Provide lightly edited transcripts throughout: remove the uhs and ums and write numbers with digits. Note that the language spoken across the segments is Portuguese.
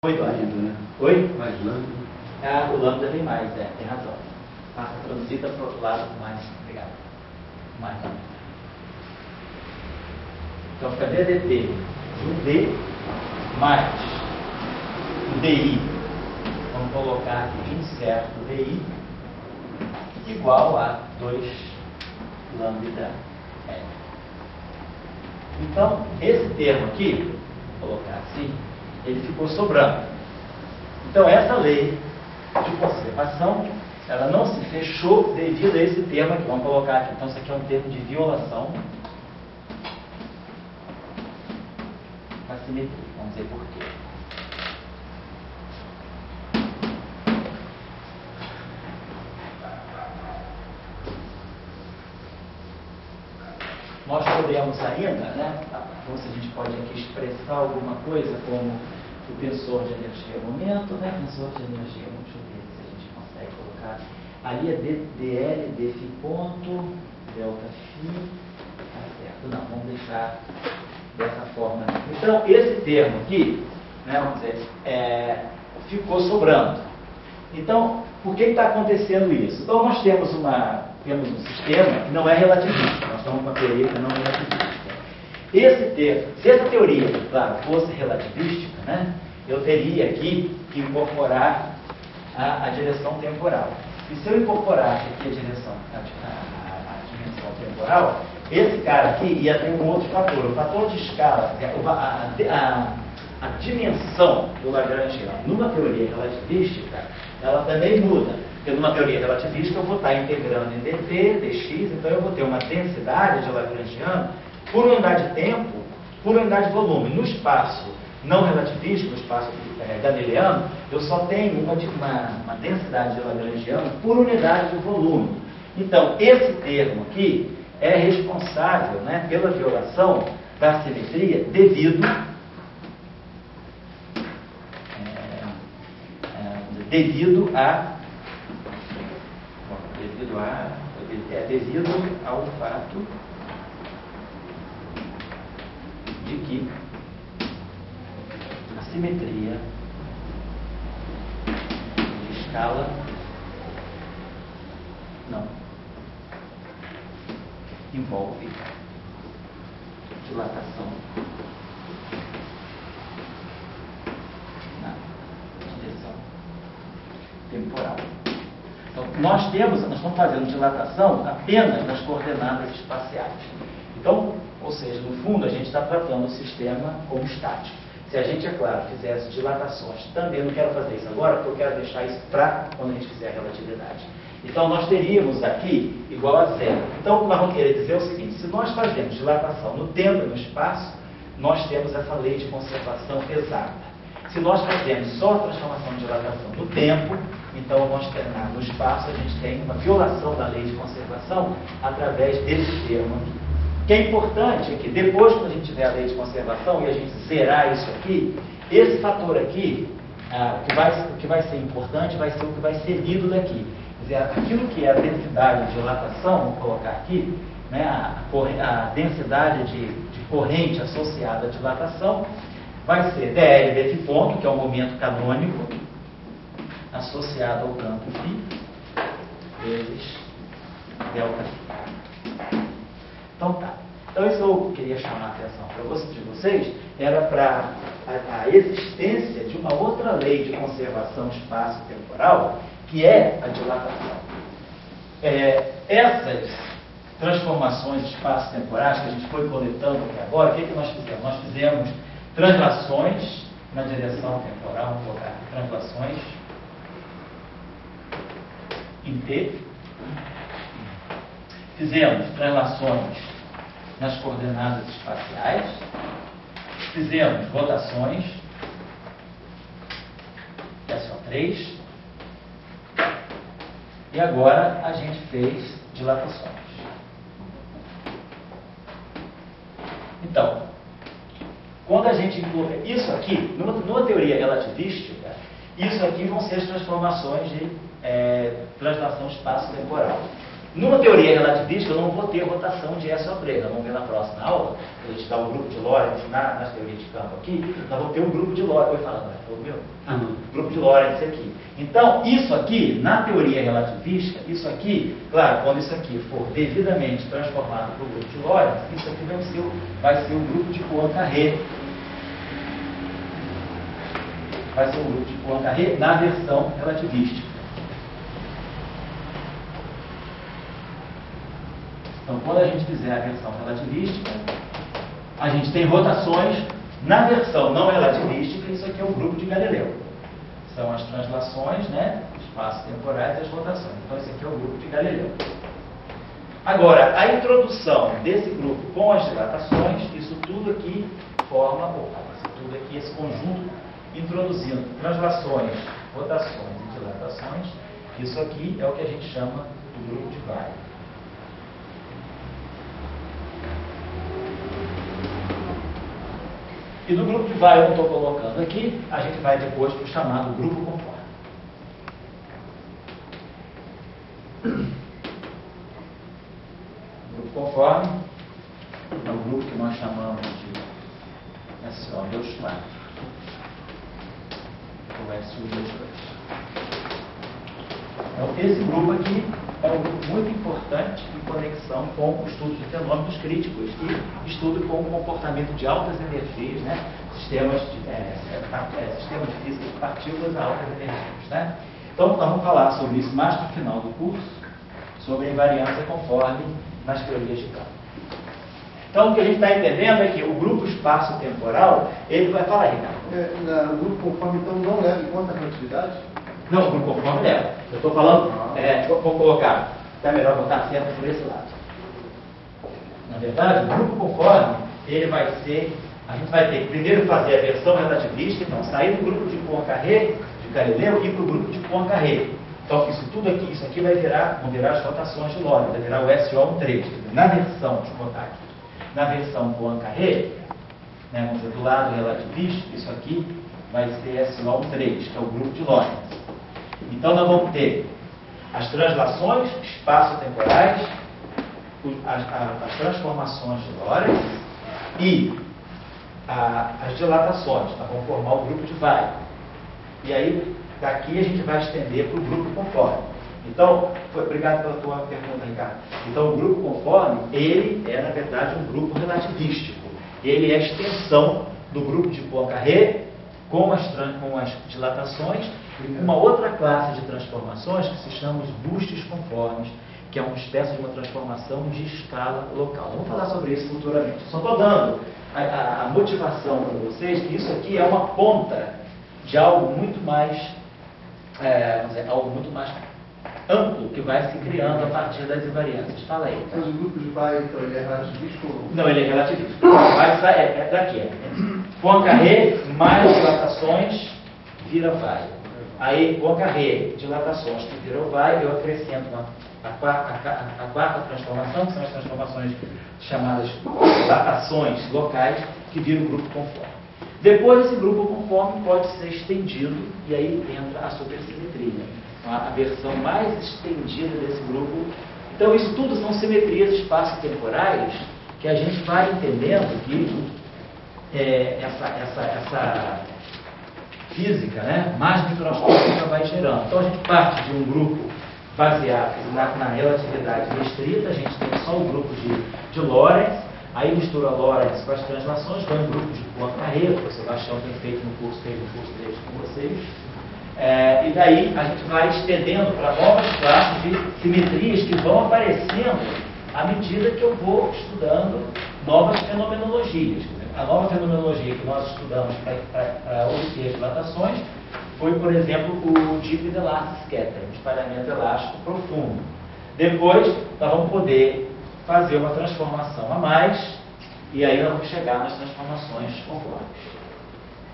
8 Mais horas. lambda, né? Oi? Mais lambda. Ah, o lambda vem mais, tem razão. Passa, transita para o outro lado mais. Obrigado. Mais lambda. Então fica DDT do D mais o DI. Vamos colocar aqui incerto DI igual a 2 lambda L. Então, esse termo aqui, vou colocar assim, ele ficou sobrando. Então, essa lei de conservação, ela não se fechou devido a esse termo aqui. Vamos colocar aqui. Então, isso aqui é um termo de violação da simetria. Vamos dizer por quê. Nós podemos ainda, né? Então, se a gente pode aqui expressar alguma coisa como o tensor de energia momento, né? Tensor de energia, deixa eu ver se a gente consegue colocar. Ali é dl, dφ ponto, delta φ, tá certo? Não, vamos deixar dessa forma. Então, esse termo aqui, né? Vamos dizer, ficou sobrando. Então, por que está acontecendo isso? Então, nós temos um sistema que não é relativista. Nós estamos com uma teoria que não é relativista. Esse termo, se essa teoria, claro, fosse relativística, né, eu teria aqui que incorporar a direção temporal. E se eu incorporasse aqui a dimensão temporal, esse cara aqui ia ter um outro fator. O fator de escala, a dimensão do Lagrangiano, numa teoria relativística, ela também muda. Porque numa teoria relativística eu vou estar integrando em dt, dx, então eu vou ter uma densidade de Lagrangiano por unidade de tempo, por unidade de volume. No espaço não relativístico, no espaço ganeliano, eu só tenho uma densidade de Lagrangiano por unidade de volume. Então, esse termo aqui é responsável, né, pela violação da simetria devido ao fato de que a simetria de escala não envolve dilatação na direção temporal. Então, nós estamos fazendo dilatação apenas nas coordenadas espaciais. Então, ou seja, no fundo, a gente está tratando o sistema como estático. Se a gente, é claro, fizesse dilatações também, eu não quero fazer isso agora, porque eu quero deixar isso para quando a gente fizer a relatividade. Então, nós teríamos aqui igual a zero. Então, o que nós vamos querer dizer é o seguinte: se nós fazemos dilatação no tempo e no espaço, nós temos essa lei de conservação exata. Se nós fazemos só a transformação de dilatação no tempo, então no espaço a gente tem uma violação da lei de conservação através desse termo aqui. O que é importante é que depois, quando a gente tiver a lei de conservação e a gente zerar isso aqui, esse fator aqui, o que vai ser importante vai ser o que vai ser lido daqui. Quer dizer, aquilo que é a densidade de dilatação, vamos colocar aqui, né, a densidade de corrente associada à dilatação, vai ser dl desse ponto, que é o momento canônico, associado ao campo φ, vezes delta φ. Então tá. Então isso eu queria chamar a atenção de vocês, era para a existência de uma outra lei de conservação espaço-temporal, que é a dilatação. Essas transformações espaço-temporais que a gente foi coletando até agora, o que nós fizemos? Nós fizemos translações na direção temporal, vamos colocar aqui, translações em T. Fizemos translações nas coordenadas espaciais. Fizemos rotações, é só 3. E agora a gente fez dilatações. Então, quando a gente inclui isso aqui, numa teoria relativística, isso aqui vão ser as transformações de translação espaço-temporal. Numa teoria relativística, eu não vou ter rotação de S ao 3. Nós vamos ver na próxima aula, a gente dá o grupo de Lorentz nas teorias de campo aqui, nós vamos ter um grupo de Lorentz. Oi, fala, foi o meu? Grupo de Lorentz aqui. Então, isso aqui, na teoria relativística, isso aqui, claro, quando isso aqui for devidamente transformado para o grupo de Lorentz, isso aqui vai ser um grupo de Poincaré. Vai ser um grupo de Poincaré na versão relativística. Então, quando a gente fizer a versão relativística, a gente tem rotações. Na versão não relativística, isso aqui é o grupo de Galileu. São as translações, né, espaços temporais e as rotações. Então, esse aqui é o grupo de Galileu. Agora, a introdução desse grupo com as dilatações, isso tudo aqui forma, esse conjunto introduzindo translações, rotações e dilatações, isso aqui é o que a gente chama do grupo de Weyl. E do grupo de Weyl eu não estou colocando aqui, a gente vai depois para o chamado grupo conforme. O grupo conforme é o grupo que nós chamamos de SO2 ou SU2. Então, esse grupo aqui é um grupo muito importante em conexão com o estudo de fenômenos críticos e estudo com o comportamento de altas energias, né? sistemas de física de partículas a altas energias. Né? Então, nós vamos falar sobre isso mais no final do curso, sobre a invariância conforme nas teorias de campo. Então, o que a gente está entendendo é que o grupo espaço-temporal, ele vai falar, Ricardo. O grupo conforme, então, não leva em conta a relatividade? Não, o grupo conforme leva. Eu estou falando, vou colocar, está melhor botar sempre por esse lado. Na verdade, o grupo conforme, ele vai ser, a gente vai ter que primeiro fazer a versão relativística, então, sair do grupo de Poincaré, de Galileu, e ir para o grupo de Poincaré. Então, isso aqui vão virar as rotações de Lorentz, vai virar o SO13. Na versão, deixa eu botar aqui, na versão Poincaré, né, vamos dizer, do lado relativístico, isso aqui vai ser SO13, que é o grupo de Lorentz. Então, nós vamos ter as translações espaço-temporais, as transformações de Lorentz e as dilatações. Nós vamos formar o grupo de Weyl. E aí, daqui a gente vai estender para o grupo conforme. Então, obrigado pela tua pergunta, Ricardo. Então, o grupo conforme, ele é, na verdade, um grupo relativístico. Ele é a extensão do grupo de Poincaré com as dilatações e uma outra classe de transformações que se chama os bustos conformes, que é uma espécie de uma transformação de escala local. Vamos falar sobre isso futuramente. Só estou dando a motivação para vocês que isso aqui é uma ponta de algo muito mais, algo muito mais amplo que vai se criando a partir das invariâncias. Fala aí. Mas o grupo de Weyl, então, ele é relativístico? Não, ele é relativístico. É daqui. Poincaré mais dilatações vira Weyl. Aí, Poincaré, dilatações que viram Weyl, eu acrescento a quarta transformação, que são as transformações chamadas dilatações locais, que viram o grupo conforme. Depois, esse grupo conforme pode ser estendido, e aí entra a supersimetria, a versão mais estendida desse grupo. Então, isso tudo são simetrias espaço-temporais que a gente vai entendendo que essa física, né, mais microscópica vai gerando. Então, a gente parte de um grupo baseado na relatividade restrita, a gente tem só o grupo de Lorentz, aí mistura Lorentz com as translações, vai um grupo de Poincaré, que o Sebastião tem feito no curso 3 com vocês. E daí a gente vai estendendo para novas classes de simetrias que vão aparecendo à medida que eu vou estudando novas fenomenologias. A nova fenomenologia que nós estudamos para obter as dilatações foi, por exemplo, o Deep Elastic Scattering, espalhamento elástico profundo. Depois, nós vamos poder fazer uma transformação a mais, e aí nós vamos chegar nas transformações conformes.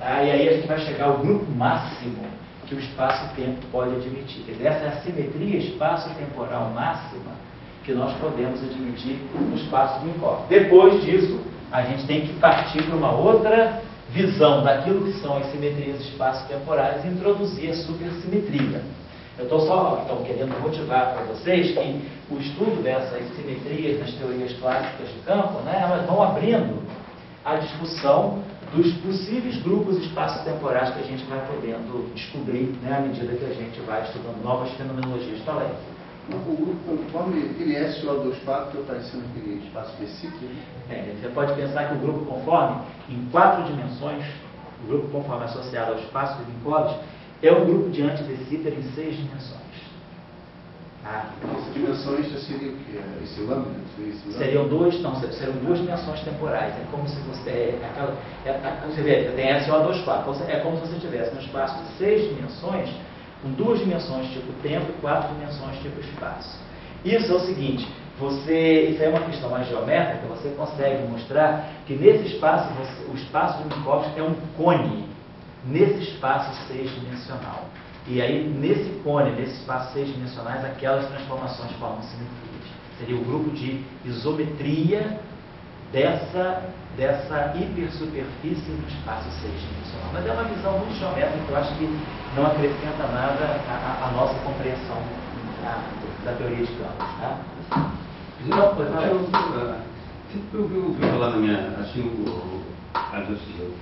E aí a gente vai chegar ao grupo máximo que o espaço-tempo pode admitir. Quer dizer, essa é a simetria espaço-temporal máxima que nós podemos admitir no espaço do Minkowski. Depois disso, a gente tem que partir para uma outra visão daquilo que são as simetrias espaço-temporais e introduzir a supersimetria. Eu estou só querendo motivar para vocês que o estudo dessas simetrias nas teorias clássicas de campo, né, elas vão abrindo a discussão dos possíveis grupos espaço-temporais que a gente vai podendo descobrir, né, à medida que a gente vai estudando novas fenomenologias. Fala aí. O grupo conforme, ele é SO2 4, está sendo aquele espaço específico? Você pode pensar que o grupo conforme, em 4 dimensões, o grupo conforme associado ao espaço de Minkowski, é um grupo de anti-de Sitter em 6 dimensões. Essas dimensões já seria o quê? Esse lâmina? Seriam duas dimensões temporais. É como se você... você vê, tem SO2,4. É como se você tivesse um espaço de 6 dimensões, com 2 dimensões tipo tempo e 4 dimensões tipo espaço. Isso é o seguinte, isso é uma questão mais geométrica, você consegue mostrar que nesse espaço, o espaço de Minkowski é um cone, nesse espaço 6-dimensional. E aí, nesse cone, nesse espaço 6-dimensionais, aquelas transformações formam simetrias. Seria o grupo de isometria dessa hipersuperfície no espaço 6-dimensional. Mas é uma visão muito geométrica que eu acho que não acrescenta nada à nossa compreensão da teoria de campos. Tá? Sempre eu ouvi falar na minha, assim, o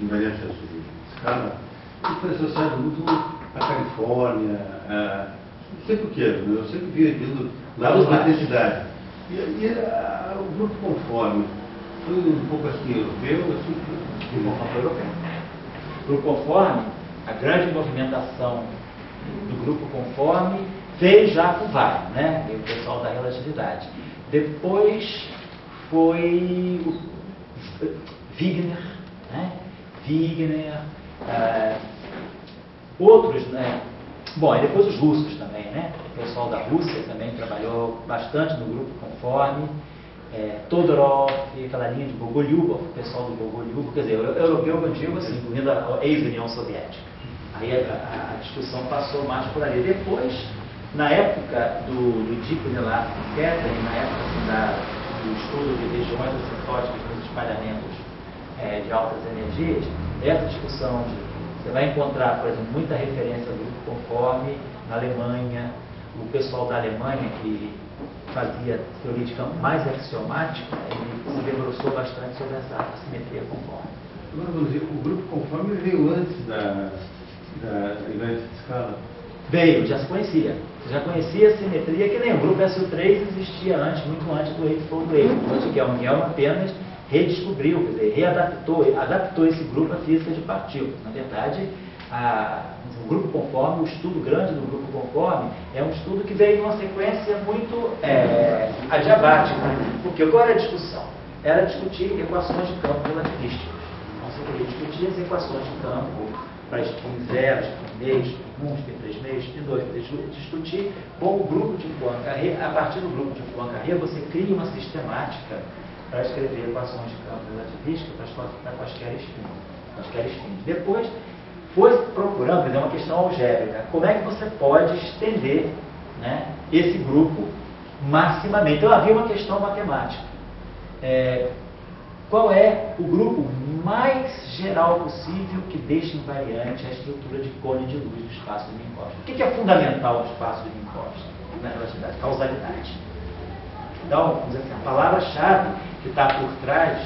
invariante de escala, ele foi associado muito à Califórnia, não sei porquê, eu sempre vi aquilo lá na intensidade. E o grupo conforme foi um pouco assim europeu, assim, o conforme europeu. O grupo conforme, a grande movimentação do grupo conforme fez já com Weyl, né? E o pessoal da relatividade. Depois foi o Wigner, né? Outros, né? Bom, e depois os russos também, né? O pessoal da Rússia também trabalhou bastante no grupo conforme. Todorov, aquela linha de Gogolyubov, o pessoal do Gogolyubov, quer dizer, o europeu, eu digo assim, incluindo a ex-União Soviética. Aí a discussão passou mais por ali. Depois, na época do Dick Neelath Kettering, na época assim, do estudo de regiões asintóticas nos espalhamentos de altas energias, essa discussão você vai encontrar, por exemplo, muita referência ao grupo conforme na Alemanha, o pessoal da Alemanha que fazia teoria de campo mais axiomática, ele se debruçou bastante sobre essa simetria conforme. Agora, vamos dizer, o grupo conforme veio antes da invariância de escala? Veio, já se conhecia. Você já conhecia a simetria, que nem o grupo SU3 existia antes, muito antes do Eightfold-Wave. O Guilherme apenas redescobriu, quer dizer, adaptou esse grupo à física de partículas. Na verdade, o grupo conforme, o estudo grande do grupo conforme, é um estudo que veio numa sequência muito adiabática. Porque qual era a discussão? Era discutir equações de campo relativísticas. Então, você queria discutir as equações de campo para spin 0, spin meio, spin 1, spin 3 meio, spin 2, para discutir como o grupo de Poincaré, a partir do grupo de Poincaré, você cria uma sistemática para escrever equações de campo relativísticas para quaisquer spins. Depois, foi procurando, quer dizer, uma questão algébrica, como é que você pode estender, né, esse grupo maximamente. Então, havia uma questão matemática. Qual é o grupo mais geral possível que deixa invariante a estrutura de cone de luz do espaço de Minkowski? O que é fundamental no espaço de Minkowski na relatividade? Causalidade. Então, vamos dizer assim, a palavra-chave que está por trás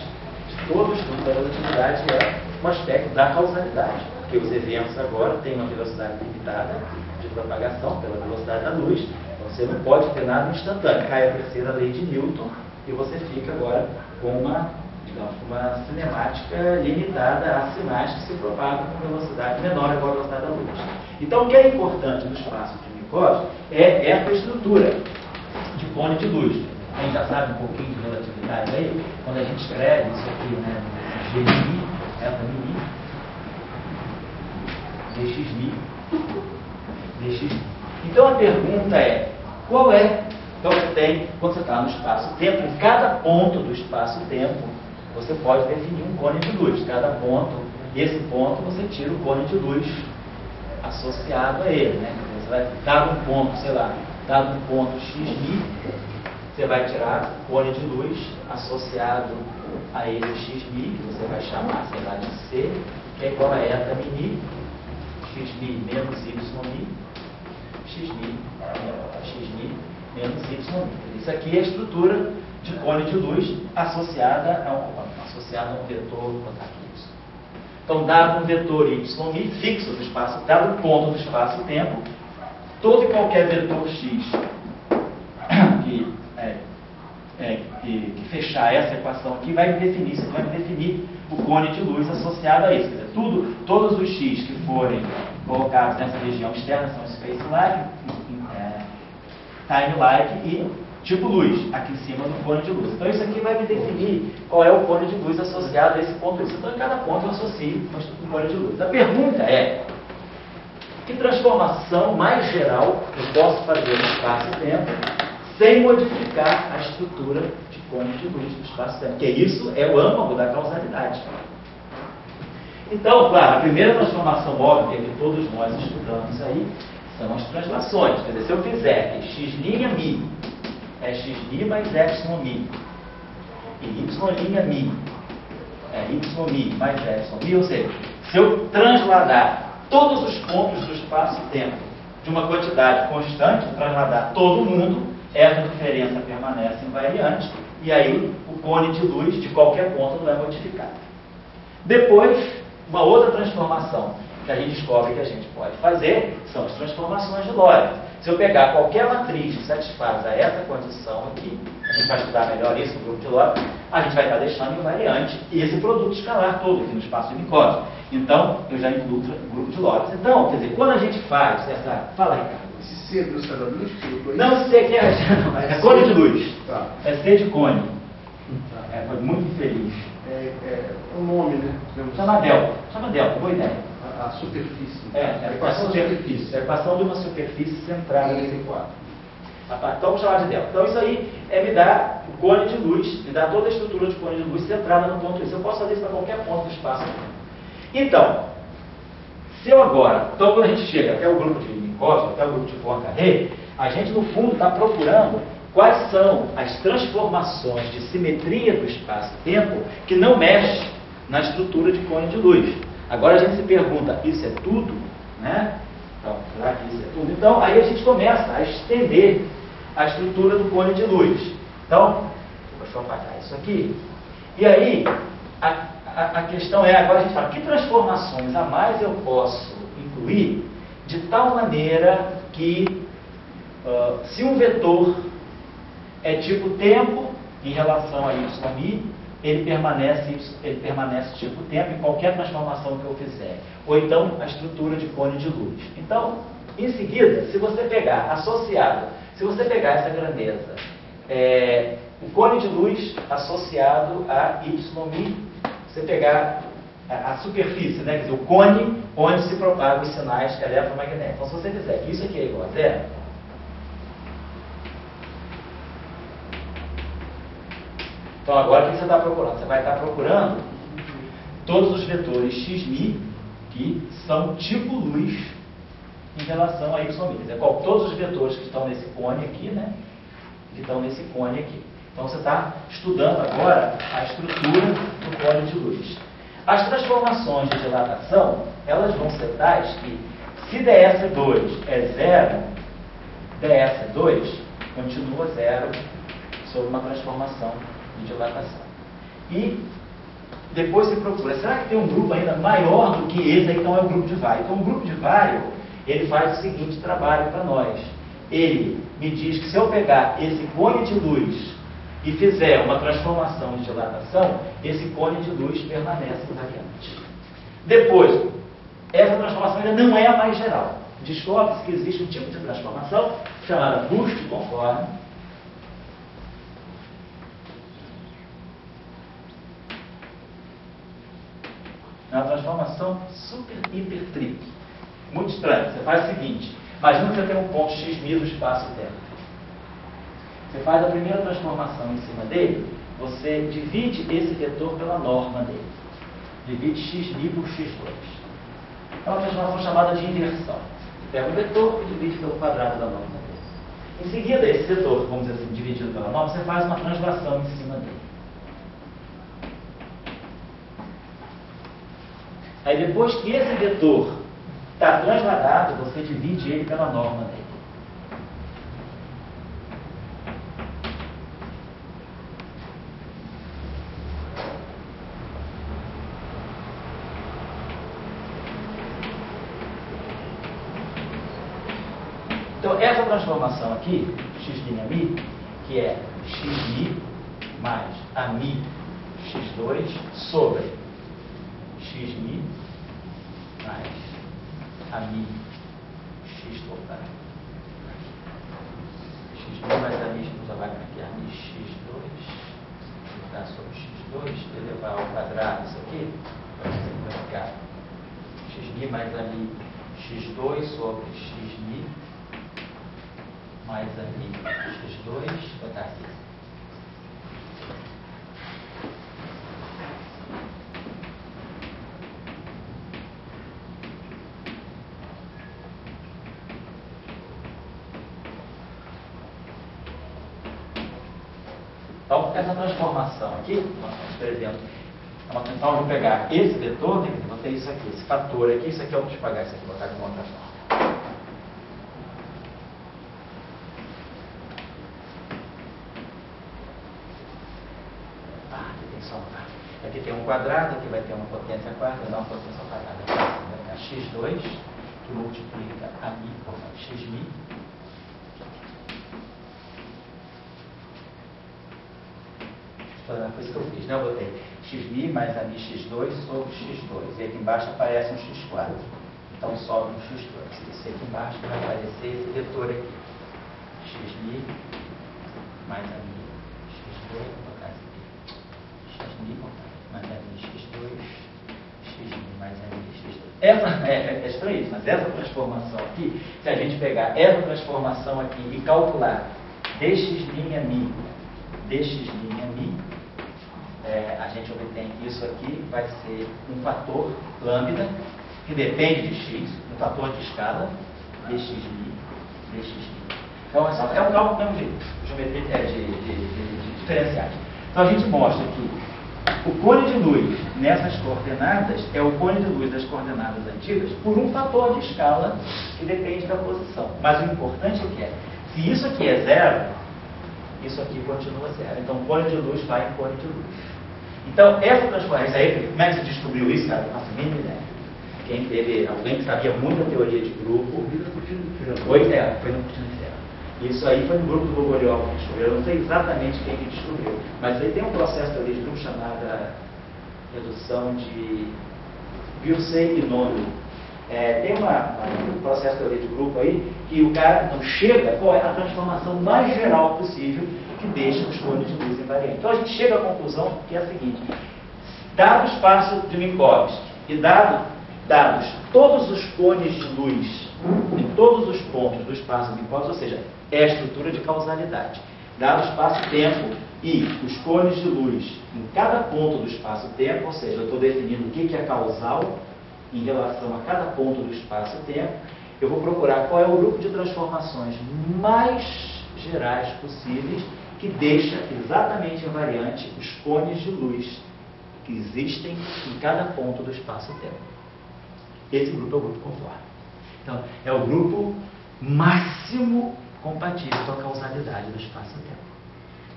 de todo o estudo da relatividade é o aspecto da causalidade, porque os eventos agora têm uma velocidade limitada de propagação pela velocidade da luz, então você não pode ter nada instantâneo. Cai a terceira lei de Newton e você fica agora com uma cinemática limitada a sinais que se propagam com velocidade menor agora a velocidade da luz. Então, o que é importante no espaço de Minkowski é essa estrutura de cone de luz. A gente já sabe um pouquinho de relatividade aí, quando a gente escreve isso aqui, né, GMI, FMI, DXI. Então a pergunta é, qual é, então você tem, quando você está no espaço-tempo, em cada ponto do espaço-tempo, você pode definir um cone de luz. Cada ponto, esse ponto você tira o cone de luz associado a ele, né? Você vai dar um ponto, sei lá, dado um ponto XI, você vai tirar o cone de luz associado a esse XI, que você vai chamar, sei lá, de C, que é igual a eta mini, XI menos YI, xmi menos y. Isso aqui é a estrutura de cone de luz associada a um vetor, vou botar aqui isso. Então, dado um vetor y fixo do espaço, dado um ponto do espaço e tempo, todo e qualquer vetor x que fechar essa equação aqui vai definir o cone de luz associado a isso. Quer dizer, todos os x que forem colocados nessa região externa são space-like, time-like e tipo luz, aqui em cima do cone de luz. Então isso aqui vai me definir qual é o cone de luz associado a esse ponto. Então em cada ponto eu associo um cone de luz. A pergunta é: que transformação mais geral eu posso fazer no espaço-tempo sem modificar a estrutura de cone de luz do espaço-tempo? Porque isso é o âmago da causalidade. Então, claro, a primeira transformação óbvia que todos nós estudamos aí são as translações. Quer dizer, se eu fizer que x'mi é xmi mais ymi, e y'mi é ymi mais ymi, ou seja, se eu transladar todos os pontos do espaço-tempo de uma quantidade constante, trasladar todo mundo, essa diferença permanece invariante, e aí o cone de luz de qualquer ponto não é modificado. Depois, uma outra transformação que a gente descobre que a gente pode fazer são as transformações de Lorentz. Se eu pegar qualquer matriz que satisfaça essa condição aqui, a gente vai estudar melhor isso no grupo de Lorentz, a gente vai estar deixando invariante esse produto escalar todo aqui no espaço de Minkowski. Então, eu já incluo o grupo de Lorentz. Então, quer dizer, quando a gente faz essa... Fala, Ricardo. Esse C do céu da luz, não sei o que é cone de luz. Tá. É C de cone. Tá. Foi muito feliz. É um nome, né? Chama delta. Chama delta, boa ideia. A superfície. A equação de superfície. A equação de uma superfície centrada nesse quadro. Então, vamos chamar de delta. Então, isso aí me dá o cone de luz, me dá toda a estrutura de cone de luz centrada no ponto isso. Eu posso fazer isso para qualquer ponto do espaço. Então, se eu agora... Então, quando a gente chega até o grupo de Minkowski, até o grupo de Poincaré, a gente, no fundo, está procurando quais são as transformações de simetria do espaço-tempo que não mexem na estrutura de cone de luz. Agora a gente se pergunta, isso é tudo? Né? Então, será que isso é tudo? Então, aí a gente começa a estender a estrutura do cone de luz. Então, deixa eu apagar isso aqui. E aí, a questão é, agora a gente fala, que transformações a mais eu posso incluir de tal maneira que, se um vetor é tipo tempo em relação a ymi, ele permanece tipo tempo em qualquer transformação que eu fizer. Ou então a estrutura de cone de luz. Então, em seguida, se você pegar essa grandeza, o cone de luz associado a ymi, você pegar a superfície, né? Quer dizer, o cone onde se propagam os sinais eletromagnéticos. Então, se você fizer que isso aqui é igual a zero, então, agora o que você está procurando? Você vai estar procurando todos os vetores xmi que são tipo luz em relação a ymi. Quer dizer, todos os vetores que estão nesse cone aqui, né? Que estão nesse cone aqui. Então, você está estudando agora a estrutura do cone de luz. As transformações de dilatação, elas vão ser tais que, se ds2 é zero, ds2 continua zero sob uma transformação de dilatação. E depois se procura, será que tem um grupo ainda maior do que esse? Então é o grupo de Vario. Então o grupo de Vario, ele faz o seguinte trabalho para nós. Ele me diz que se eu pegar esse cone de luz e fizer uma transformação de dilatação, esse cone de luz permanece invariante. Depois, essa transformação ainda não é a mais geral. Descobre-se que existe um tipo de transformação chamada boost conforme, é uma transformação super hiper triplo. Muito estranho. Você faz o seguinte: imagina que você tem um ponto xmi do espaço-tempo. Você faz a primeira transformação em cima dele, você divide esse vetor pela norma dele. Divide xmi por x2. É uma transformação chamada de inversão. Você pega o vetor e divide pelo quadrado da norma dele. Em seguida, esse vetor, vamos dizer assim, dividido pela norma, você faz uma translação em cima dele. Aí depois que esse vetor está transladado, você divide ele pela norma dele. Então, essa transformação aqui, x'mi, que é xmi mais ami x2 sobre xmi mais ami x2, tá? Xmi mais ami, vamos usar aqui, ami x2, tá, sobre x2, elevar ao quadrado isso aqui, vai simplificar. Xmi mais ami x2 sobre xmi mais ami x2, vai estar aqui. Então, essa transformação aqui, por exemplo, então eu vou pegar esse vetor, né, vou ter isso aqui, esse fator aqui, isso aqui eu vou pagar isso aqui, vou botar de uma outra forma. Aqui tem só uma. Aqui tem um quadrado, aqui vai ter uma potência quarta, vai dar uma potência quadrada. Vai ficar x2, que multiplica a mi, portanto, xmi. Foi isso que eu fiz, né? Eu botei xmi mais ami x2 sobre x2. E aqui embaixo aparece um x4. Então sobe um x2. Esse aqui embaixo vai aparecer esse vetor aqui. Xmi mais ami x2. Vou botar aqui. Xmi mais ami x2. Xmi mais ami x2. Essa é estranho isso, mas essa transformação aqui, se a gente pegar essa transformação aqui e calcular dx'mi a gente obtém que isso aqui vai ser um fator lambda, que depende de x, um fator de escala, dx'mi. Então, é um cálculo mesmo de geometria de diferenciais. Então, a gente mostra que o cone de luz nessas coordenadas é o cone de luz das coordenadas antigas por um fator de escala que depende da posição. Mas o importante é que se isso aqui é zero, isso aqui continua zero. Então, o cone de luz vai em cone de luz. Então, essa transformação aí, como é que se descobriu isso, cara? Não faço a mínima ideia. Alguém que sabia muito da teoria de grupo, foi no Cortina de Ferro. Isso aí foi no grupo do Gogoliov que descobriu. Eu não sei exatamente quem que descobriu, mas aí tem um processo de teoria de grupo chamado redução de Birsey-Binômio. Tem um processo de teoria de grupo aí que o cara então chega, qual é a transformação mais geral possível que deixa os cones de luz invariantes. Então a gente chega à conclusão que é a seguinte: dado o espaço de Minkowski e dados todos os cones de luz em todos os pontos do espaço de Minkowski, ou seja, é a estrutura de causalidade, dado o espaço-tempo e os cones de luz em cada ponto do espaço-tempo, ou seja, eu estou definindo o que é causal em relação a cada ponto do espaço-tempo, eu vou procurar qual é o grupo de transformações mais gerais possíveis que deixa exatamente invariante os cones de luz que existem em cada ponto do espaço-tempo. Esse grupo é o grupo conforme. Então, é o grupo máximo compatível com a causalidade do espaço-tempo.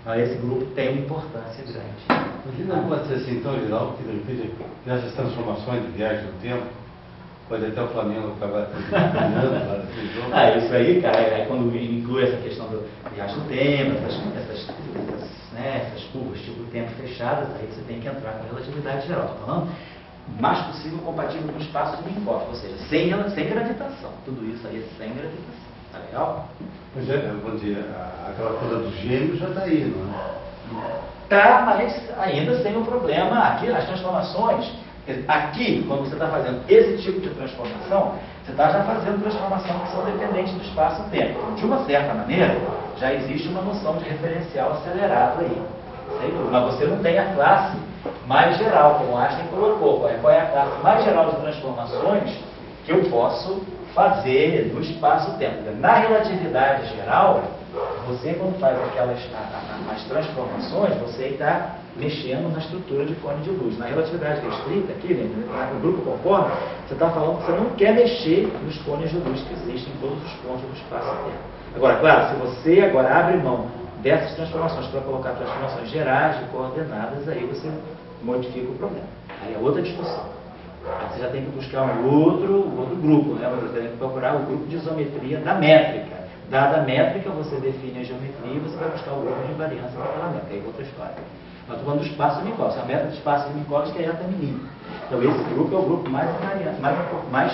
Então, esse grupo tem uma importância grande. Mas não pode ser assim tão geral que, de repente, nessas transformações de viagem no tempo, pode até o Flamengo acabar terminando lá daquele jogo. Isso aí, cara, quando inclui essa questão do viagem no tempo, essas curvas tipo tempo fechadas, aí você tem que entrar com relatividade geral. Estou falando o mais possível compatível com o espaço de Minkowski, ou seja, sem gravitação. Tudo isso aí é sem gravitação. Tá legal? Pois é, vou dizer, aquela coisa dos gêmeos já está aí, não é? Tá, mas ainda sem o problema. Aqui, as transformações, aqui, quando você está fazendo esse tipo de transformação, você está já fazendo transformações que são dependentes do espaço-tempo. Então, de uma certa maneira, já existe uma noção de referencial acelerado aí. Mas você não tem a classe mais geral, como Einstein colocou. Qual é a classe mais geral de transformações que eu posso fazer no espaço-tempo? Na relatividade geral, você, quando faz as transformações, você está mexendo na estrutura de cone de luz. Na relatividade restrita, aqui, no grupo conforme, você está falando que você não quer mexer nos cones de luz que existem em todos os pontos do espaço-tempo. Agora, claro, se você agora abre mão dessas transformações para colocar transformações gerais de coordenadas, aí você modifica o problema. Aí é outra discussão. Aí você já tem que buscar um outro grupo, né? Você tem que procurar o grupo de isometria da métrica. Dada a métrica, você define a geometria e você vai buscar o grupo de invariância daquela métrica. Aí é outra história. Nós estamos falando do espaço de Minkowski. A métrica de espaço de Minkowski é eta menina. Então esse grupo é o grupo mais invariante, mais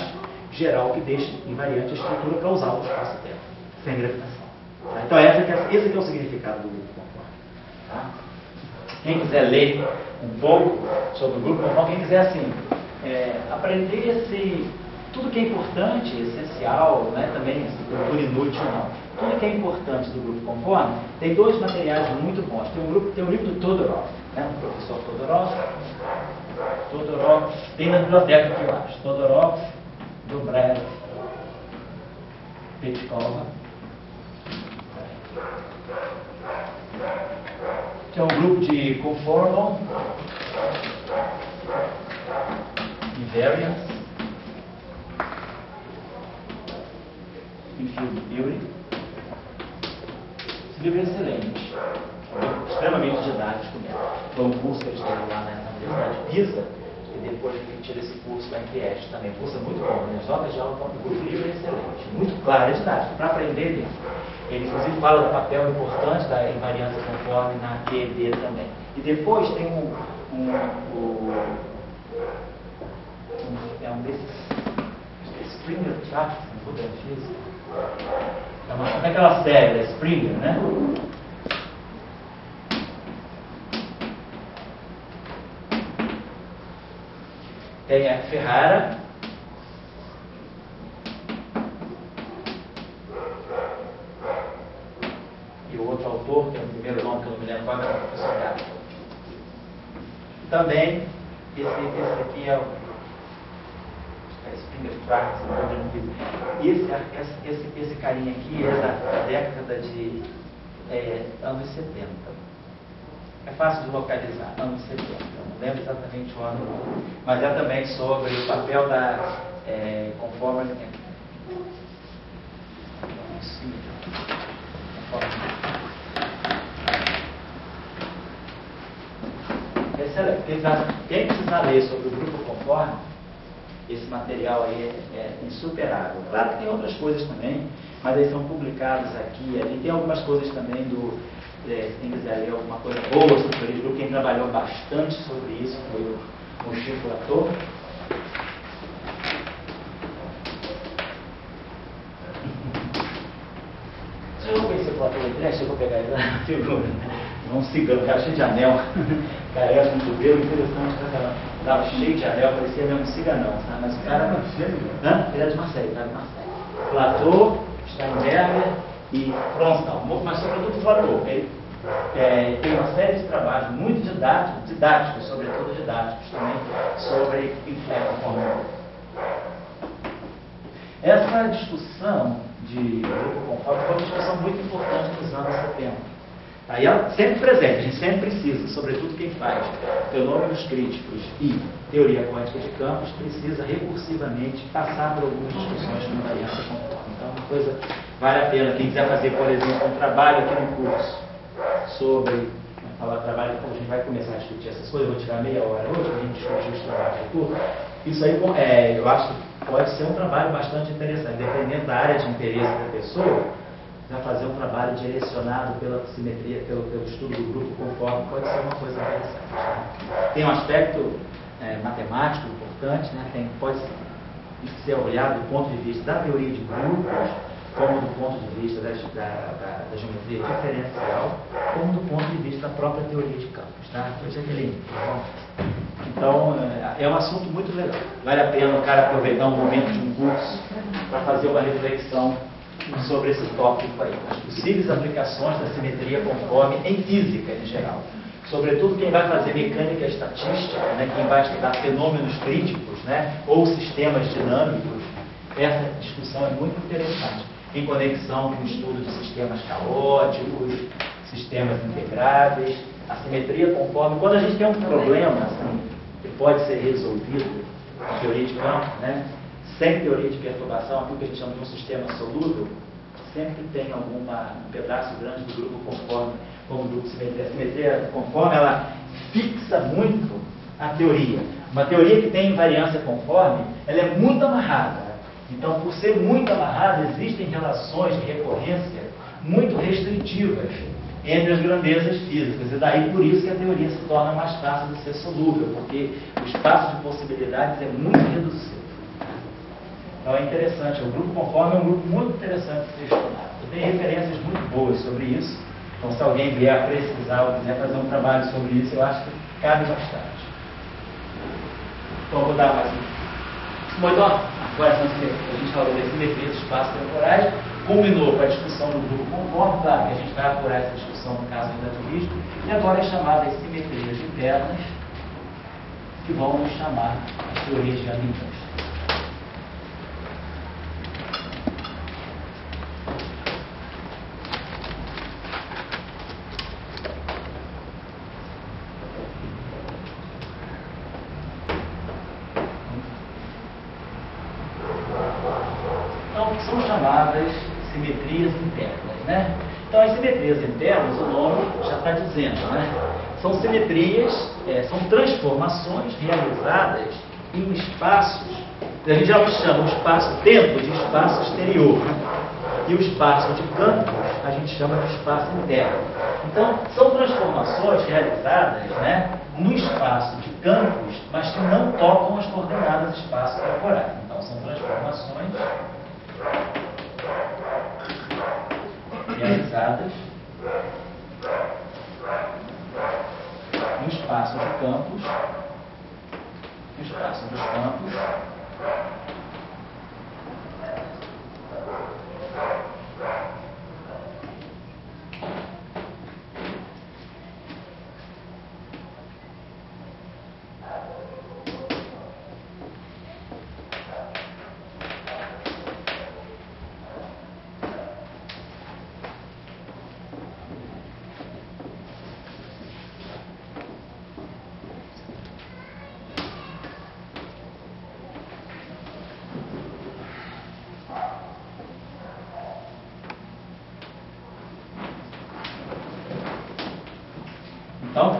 geral que deixa invariante a estrutura para usar o espaço-tempo, sem gravitação. Tá? Então esse que é o significado do grupo conforme. Tá? Quem quiser ler um pouco sobre o grupo conforme, quem quiser assim, aprender tudo que é importante, essencial, né, também por inútil não, tudo que é importante do grupo conforme, tem dois materiais muito bons. Tem um livro do Todorov, né, do professor Todorov, tem na biblioteca aqui, eu acho. Todorov, Dobrev, Petkova, que é um grupo de conformal invariance in field theory. Esse livro é excelente, extremamente didático mesmo. Foi um curso que eles deram lá na Universidade de Pisa, e depois repetiram esse curso lá em Trieste também. O curso é muito bom, né? As obras de aula estão no grupo, o livro é excelente, muito claro, é didático, para aprender mesmo. Ele inclusive fala do papel importante da invariância conforme na QED também. E depois tem um desses Springer Tracts, não vou dar física. É aquela série da Springer, né? Tem a Ferrara, e o outro autor, que é o primeiro nome que eu não me lembro qual é o professor Gato. Também, esse aqui é o Springer Tracts, e esse carinha aqui é da década de anos 70. É fácil de localizar, anos 70. Não lembro exatamente o ano, mas é também sobre o papel da conforme. Excelente. Quem precisar ler sobre o grupo conforme, esse material aí é insuperável. Claro que tem outras coisas também, mas eles são publicados aqui e ali. Tem algumas coisas também se quem quiser ler alguma coisa boa sobre isso, quem trabalhou bastante sobre isso foi o Chico Latour. Você não conheceu o Latour em Trieste? Eu vou pegar ele na figura, né? Um cigano, cara cheio de anel, careca com cabelo, interessante, estava cheio de anel, parecia mesmo um ciganão, sabe? Mas o cara. Ele é de Marseille, tá? De Marseille. Latour, Steinberger e Fronstal, mas sobretudo Latour. Ele tem uma série de trabalhos muito didáticos, sobretudo didáticos também, sobre conforme. Essa discussão de grupo conforme foi uma discussão muito importante nos anos 70. Aí ela sempre presente, a gente sempre precisa, sobretudo quem faz fenômenos críticos e teoria quântica de campos, precisa recursivamente passar por algumas discussões de invariância conforme. Então, uma coisa vale a pena. Quem quiser fazer, por exemplo, um trabalho aqui no curso sobre, trabalho, como a gente vai começar a discutir essas coisas, eu vou tirar meia hora hoje para a gente discutir os trabalhos do curso. Isso aí, eu acho que pode ser um trabalho bastante interessante, dependendo da área de interesse da pessoa. Vai fazer um trabalho direcionado pela simetria, pelo estudo do grupo conforme, pode ser uma coisa interessante. Tá? Tem um aspecto matemático importante, né? Pode ser olhado do ponto de vista da teoria de grupos, como do ponto de vista da geometria diferencial, como do ponto de vista da própria teoria de campos. Tá? Então, é um assunto muito legal. Vale a pena o cara aproveitar um momento de um curso para fazer uma reflexão sobre esse tópico aí, as possíveis aplicações da simetria conforme em física em geral. Sobretudo quem vai fazer mecânica estatística, né, quem vai estudar fenômenos críticos, né, ou sistemas dinâmicos, essa discussão é muito interessante, em conexão com o estudo de sistemas caóticos, sistemas integráveis, a simetria conforme. Quando a gente tem um problema assim, que pode ser resolvido com teoria de campo, né, sem teoria de perturbação, aquilo que a gente chama de um sistema solúvel, sempre tem um pedaço grande do grupo conforme, como o grupo simetria. A simetria conforme, ela fixa muito a teoria. Uma teoria que tem invariância conforme, ela é muito amarrada. Então, por ser muito amarrado, existem relações de recorrência muito restritivas entre as grandezas físicas. E daí por isso que a teoria se torna mais fácil de ser solúvel, porque o espaço de possibilidades é muito reduzido. Então é interessante, o grupo conforme é um grupo muito interessante de ser estudado. Eu tenho referências muito boas sobre isso, então se alguém vier a precisar ou quiser fazer um trabalho sobre isso, eu acho que cabe bastante. Então eu vou dar mais um. Bom, então, agora a gente falou das simetrias espaço-temporais, culminou com a discussão do grupo conforme, claro que a gente vai apurar essa discussão no caso relativístico, e agora é chamada as simetrias internas, que vão nos chamar as teorias dinâmicas. São chamadas simetrias internas, né? Então, as simetrias internas, o nome já está dizendo, né? São simetrias, são transformações realizadas em espaços, a gente já chama o espaço-tempo de espaço exterior, e o espaço de campos a gente chama de espaço interno. Então, são transformações realizadas, né, no espaço de campos, mas que não tocam as coordenadas espaço-temporais. Então, são transformações realizadas no espaço de campos, no espaço dos campos, Então,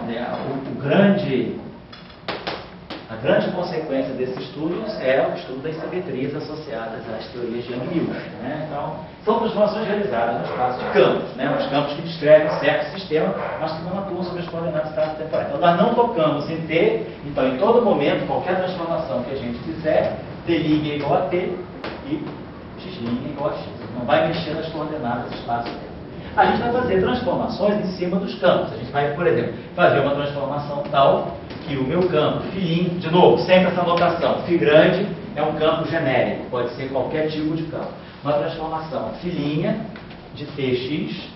a grande consequência desses estudos é o estudo das simetrias associadas às teorias de Young-Mills, né? Então, são transformações realizadas no espaço de campos, né? Os campos que descrevem um certo sistema, mas que não atuam sobre as coordenadas espaço-temporais. Então, nós não tocamos em T, então, em todo momento, qualquer transformação que a gente fizer, T' é igual a T e X' é igual a X. Não vai mexer nas coordenadas espaço-tempo. A gente vai fazer transformações em cima dos campos. A gente vai, por exemplo, fazer uma transformação tal que o meu campo, φ', de novo, sempre essa notação, φ grande é um campo genérico, pode ser qualquer tipo de campo. Uma transformação φ' de Tx,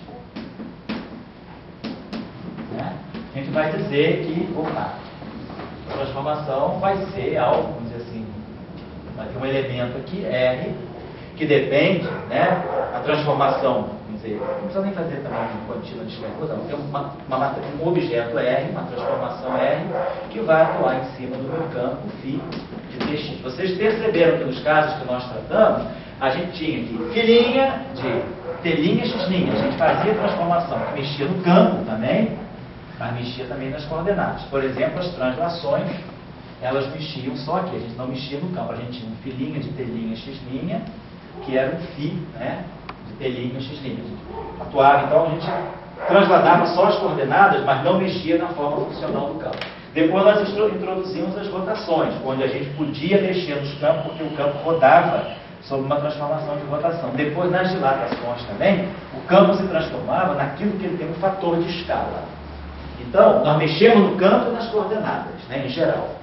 né? A gente vai dizer que, a transformação vai ser algo, vamos dizer assim, vai ter um elemento aqui, R, que depende, né, a transformação, vamos dizer, não precisa nem fazer também um contínuo de exclusão, tem um objeto R, uma transformação R, que vai atuar em cima do meu campo φ de Tx. Vocês perceberam que nos casos que nós tratamos, a gente tinha aqui φ' de T', X', a gente fazia transformação que mexia no campo também, mas mexia também nas coordenadas. Por exemplo, as translações, elas mexiam só aqui, a gente não mexia no campo, a gente tinha um φ' de T', X', que era um φ, né, de T', X'. Atuava, então a gente transladava só as coordenadas, mas não mexia na forma funcional do campo. Depois nós introduzimos as rotações, onde a gente podia mexer nos campos, porque o campo rodava sob uma transformação de rotação. Depois, nas dilatações também, o campo se transformava naquilo que ele tem um fator de escala. Então, nós mexemos no campo e nas coordenadas, né, em geral.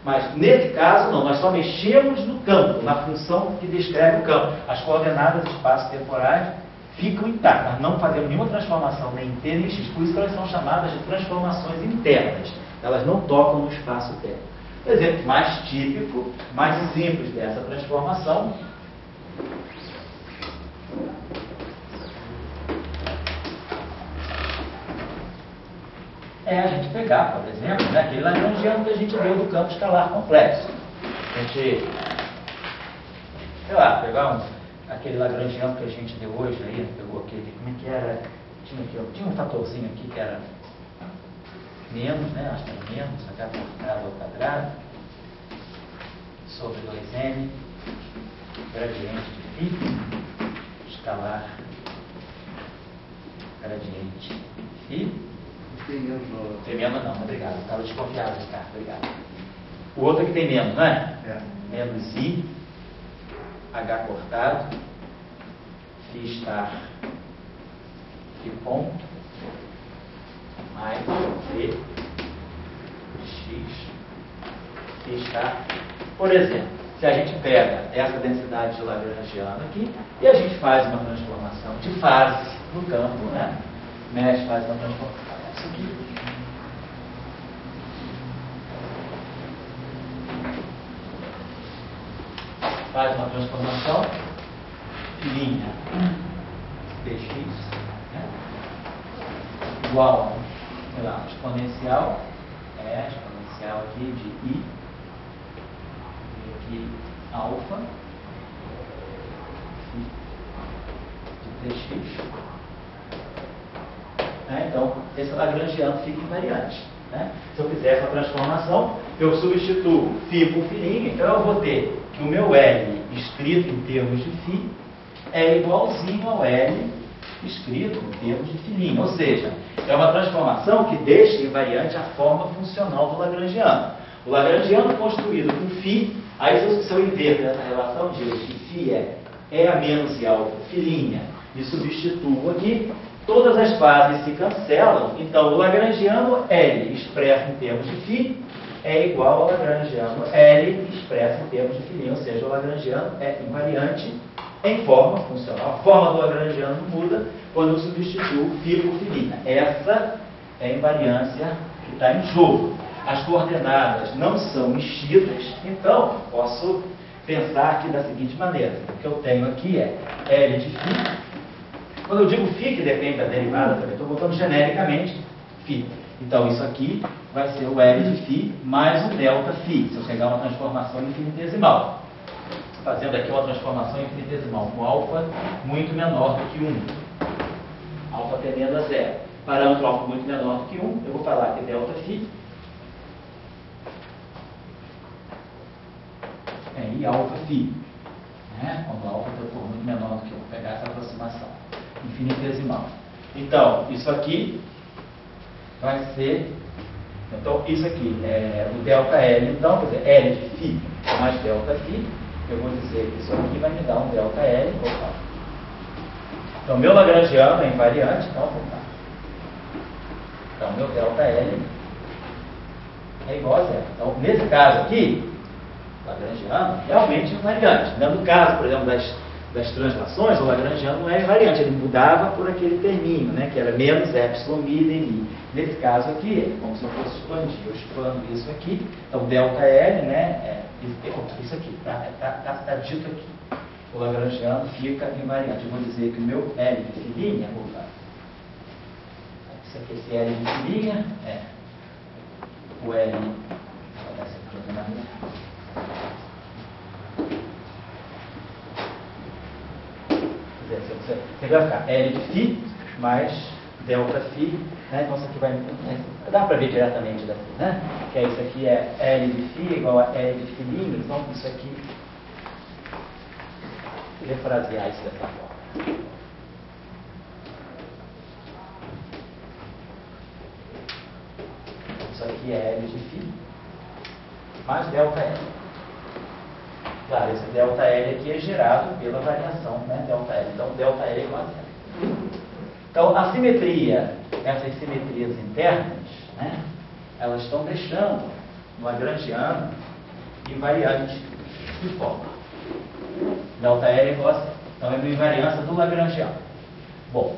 Mas, nesse caso, não. Nós só mexemos no campo, na função que descreve o campo. As coordenadas espaço-temporais ficam intactas. Nós não fazemos nenhuma transformação, nem em T, nem em X. Por isso que elas são chamadas de transformações internas. Elas não tocam no espaço-tempo. O exemplo mais típico, mais simples dessa transformação é a gente pegar, por exemplo, né, aquele lagrangiano que a gente deu do campo escalar complexo. A gente, sei lá, pegar aquele lagrangiano que a gente deu hoje aí, pegou aquele, como é que era? Tinha um fatorzinho aqui que era menos, né? Acho que era menos, h² ao quadrado, sobre 2n. gradiente de φ escalar gradiente φ. Tem menos no... Tem menos não, obrigado. Estava desconfiado, Ricardo, obrigado. O outro aqui tem menos, não é? É. Menos I, H cortado, φ estar, φ ponto, mais V de X, φ estar. Por exemplo, se a gente pega essa densidade de Lagrangiano aqui e a gente faz uma transformação de fase no campo, né? Mexe, faz uma transformação. Isso aqui. Faz uma transformação, linha dx, né? Igual a, sei lá, exponencial aqui de i, e aqui alfa de dx. Né? Então, esse Lagrangiano fica invariante. Né? Se eu fizer essa transformação, eu substituo φ por φ', então eu vou ter que o meu L escrito em termos de φ é igualzinho ao L escrito em termos de φ'. Ou seja, é uma transformação que deixa invariante a forma funcional do Lagrangiano. O Lagrangiano construído com φ, aí se eu inverter essa relação, digo que φ é E a menos I alfa, φ', e substituo aqui, todas as bases se cancelam, então o Lagrangiano L expresso em termos de φ é igual ao Lagrangiano L expresso em termos de φ', ou seja, o Lagrangiano é invariante em forma funcional. A forma do Lagrangiano muda quando eu substituo φ por φ'. Essa é a invariância que está em jogo. As coordenadas não são mexidas, então posso pensar aqui da seguinte maneira. O que eu tenho aqui é L de φ. Quando eu digo φ, que depende da derivada também, estou botando genericamente φ. Então, isso aqui vai ser o L de φ mais o delta φ, se eu pegar uma transformação infinitesimal. Fazendo aqui uma transformação infinitesimal com alfa muito menor do que 1. Alfa tendendo a zero. Parâmetro alfa muito menor do que 1, eu vou falar que delta φ é I alfa φ. Né? Quando alfa for muito menor do que 1, vou pegar essa aproximação infinitesimal. Então, isso aqui vai ser... Então, isso aqui é o delta L, então, quer dizer, L de φ mais delta φ, eu vou dizer que isso aqui vai me dar um delta L, opa. Então, meu Lagrangiano é invariante, então, opa. Então, meu delta L é igual a zero. Então, nesse caso aqui, Lagrangiano realmente é invariante. No caso, por exemplo, das translações, o Lagrangiano não é invariante, ele mudava por aquele terminho, né, que era menos epsilon mi de mi. Nesse caso aqui, é como se eu fosse expandir, eu expando isso aqui, então delta L, né, isso aqui, tá dito aqui. O Lagrangiano fica invariante. Eu vou dizer que o meu L de φ', isso aqui, esse L de φ' é o L, vou dar essa aqui na minha. Você vai ficar L de φ mais delta φ, né? Então isso aqui vai... Dá para ver diretamente daqui, né? Que é isso aqui é L de φ igual a L de φ', então isso aqui... Vou refrasear isso dessa forma. Isso aqui é L de φ mais delta L. Claro, esse delta L aqui é gerado pela variação, né? Delta L. Então, delta L é igual a zero. Então, a simetria, essas simetrias internas, né? Elas estão deixando no Lagrangiano invariante de forma. Delta L é igual a zero. Então, é uma invariância do Lagrangiano. Bom,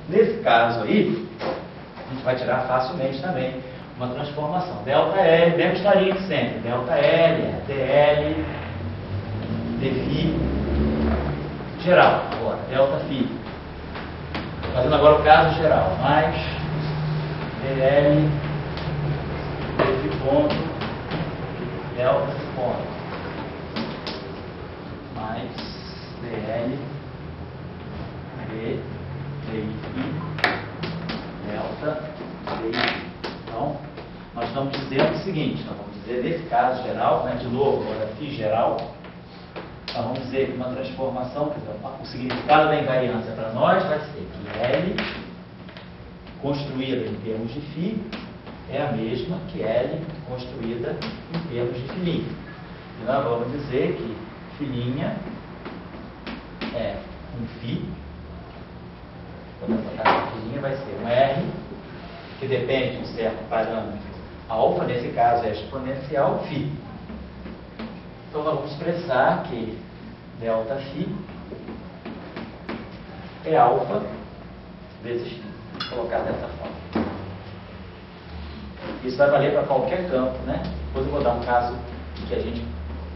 nesse caso aí, a gente vai tirar facilmente também uma transformação. Delta L, mesmo estaria de sempre. Delta L é dL dφ geral. Agora, delta φ. Fazendo agora o caso geral. Mais dL dφ ponto delta φ ponto. Mais dL dφ delta dφ. Então, nós estamos dizendo o seguinte, nós vamos dizer, nesse caso geral, né, de novo, agora φ geral, Então, vamos dizer que uma transformação, quer dizer, o significado da invariância para nós vai ser que L, construída em termos de φ, é a mesma que L construída em termos de filinha. E nós vamos dizer que filinha é um φ, quando essa taxa filinha vai ser um R, que depende de um certo parâmetro alfa, nesse caso é exponencial φ. Então nós vamos expressar que delta φ é alfa vezes φ. Vou colocar dessa forma. Isso vai valer para qualquer campo, né? Depois eu vou dar um caso que a gente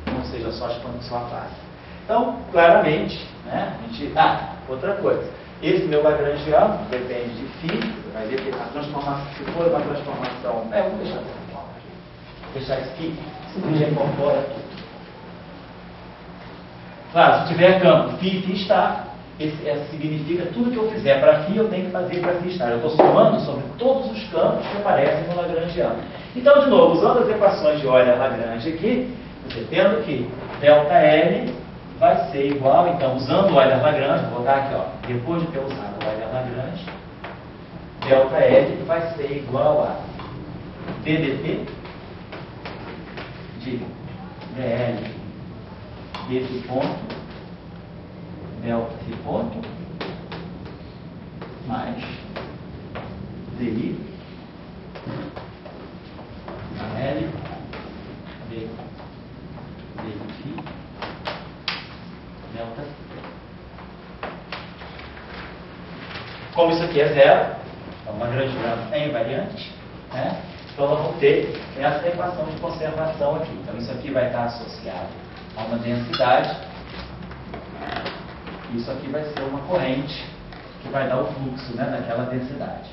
não seja só exponencial a classe. Então, claramente, né? A gente... outra coisa. Esse meu lagrangiano depende de φ. Vai ver que a transformação, se for uma transformação... vamos deixar dessa forma. Deixar esse φ. Se já incorpora aqui. Claro, se tiver campo φ e φ estar, significa tudo que eu fizer para φ, eu tenho que fazer para φ estar. Eu estou somando sobre todos os campos que aparecem no lagrangiano. Então, de novo, usando as equações de Euler-Lagrange aqui, você tendo que ΔL vai ser igual, então, usando o Euler-Lagrange, vou botar aqui, ó, depois de ter usado o Euler-Lagrange, ΔL vai ser igual a ddt de dl desse ponto, delta esse ponto, mais di L d φ delta φ. Como isso aqui é zero, é uma lagrangiano é invariante, né? Então nós vamos ter essa equação de conservação aqui. Então isso aqui vai estar associado a uma densidade. Isso aqui vai ser uma corrente que vai dar o fluxo, né, daquela densidade.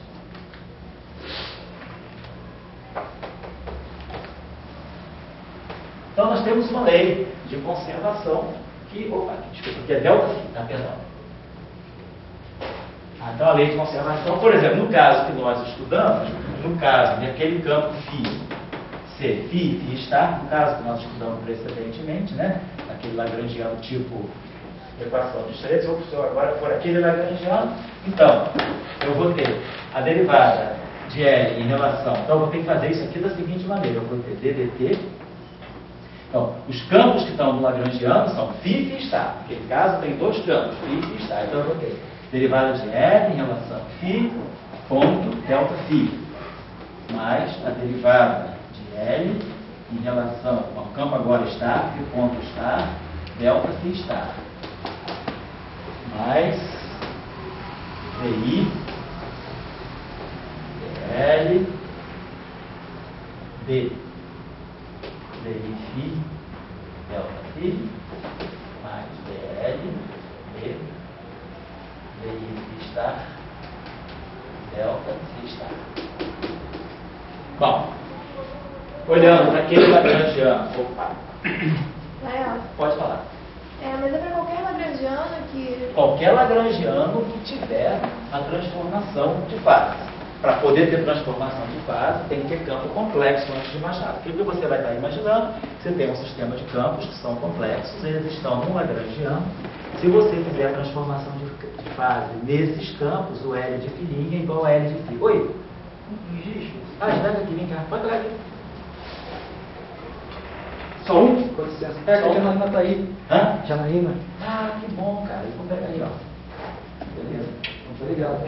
Então nós temos uma lei de conservação que, desculpa, que é delta φ, tá, perdão. Então a lei de conservação, por exemplo, no caso que nós estudamos, no caso daquele campo φ ser φ estar, no caso que nós estudamos precedentemente, né, aquele lagrangiano tipo equação de Schrödinger, se eu agora for aquele lagrangiano, então eu vou ter a derivada de L em relação, então eu vou ter que fazer isso aqui da seguinte maneira, eu vou ter ddt, então os campos que estão no lagrangiano são φ e estar, naquele caso tem dois campos, φ e estar, então eu vou ter derivada de L em relação a φ ponto delta φ, mais a derivada de L em relação ao campo agora estar, φ ponto estar, delta φ estar, mais DI, DL, D, DI φ, delta φ, mais DL, D, DI φ estar, delta φ estar. Bom, olhando para aquele lagrangiano, pode falar. Mas é para qualquer lagrangiano que... Qualquer lagrangiano que tiver a transformação de fase. Para poder ter transformação de fase, tem que ter campo complexo antes de mais nada. Porque você vai estar imaginando, você tem um sistema de campos que são complexos, eles estão no lagrangiano. Se você fizer a transformação de fase nesses campos, o L de filinha é igual a L de φ. Oi? Não existe? Espera aqui, vem cá. Pode pegar aqui. Só um? Com licença. Pega, a Janaína está aí. Hã? Janaína. Ah, que bom, cara. Então pega aí, ó. Beleza. Muito obrigado.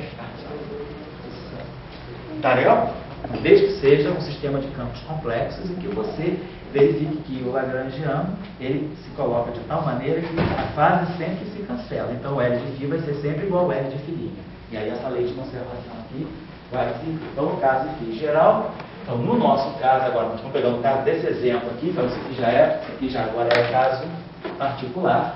Tá legal? Desde que seja um sistema de campos complexos em que você verifique que o lagrangiano, ele se coloca de tal maneira que a fase sempre se cancela. Então o L de φ vai ser sempre igual ao L de filinha. E aí essa lei de conservação aqui vai se... Então no caso de φ geral, então no nosso caso agora, nós estamos pegando o caso desse exemplo aqui, então isso aqui já agora é caso particular.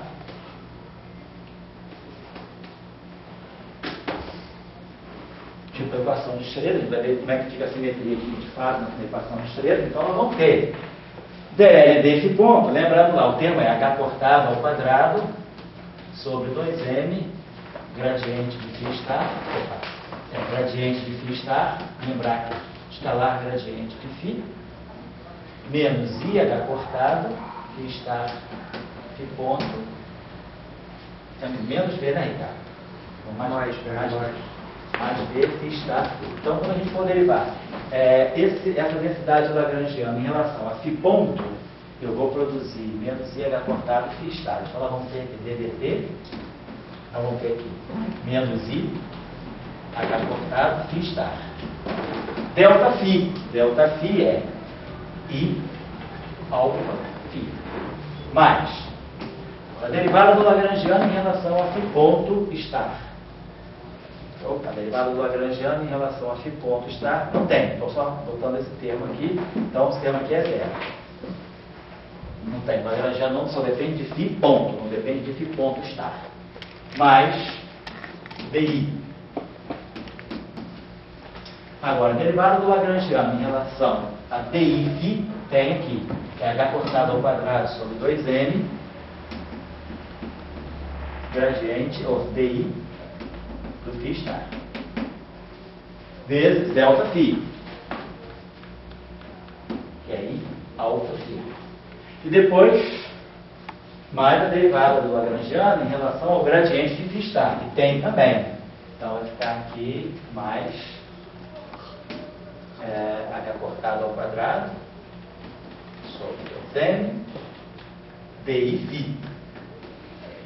Tipo a equação de Schrödinger, a gente vai ver como é que fica a simetria aqui de fase na equação de Schrödinger. Então nós vamos ter dl desse ponto, lembrando lá, o termo é h cortado ao quadrado sobre 2m gradiente de φ estar, gradiente de φ estar, lembrar que escalar gradiente de φ, menos IH cortado, φ estar Φ ponto, temos menos B, né, Ricardo? Então, mais B, φ está. Então, quando a gente for derivar essa densidade lagrangiana em relação a φ ponto, eu vou produzir menos IH cortado φ está. Então, nós vamos ter aqui ddt, nós vamos ter aqui menos I, H cortado, φ está. Delta φ é I alfa φ. Mais a derivada do lagrangiano em relação a φ ponto estar. A derivada do lagrangiano em relação a φ ponto estar, não tem. Estou só botando esse termo aqui. Então, esse termo aqui é zero. Não tem. O lagrangiano só depende de φ ponto, não depende de φ ponto estar. Mais DI. Agora, a derivada do lagrangiano em relação a DI φ tem aqui. É H cortado ao quadrado sobre 2n, gradiente, ou DI, do φ estar, vezes delta φ, que é I alfa φ. E depois, mais a derivada do lagrangiano em relação ao gradiente de φ estar, que tem também. Então, vai ficar aqui mais H cortado ao quadrado sobre 2n DI φ.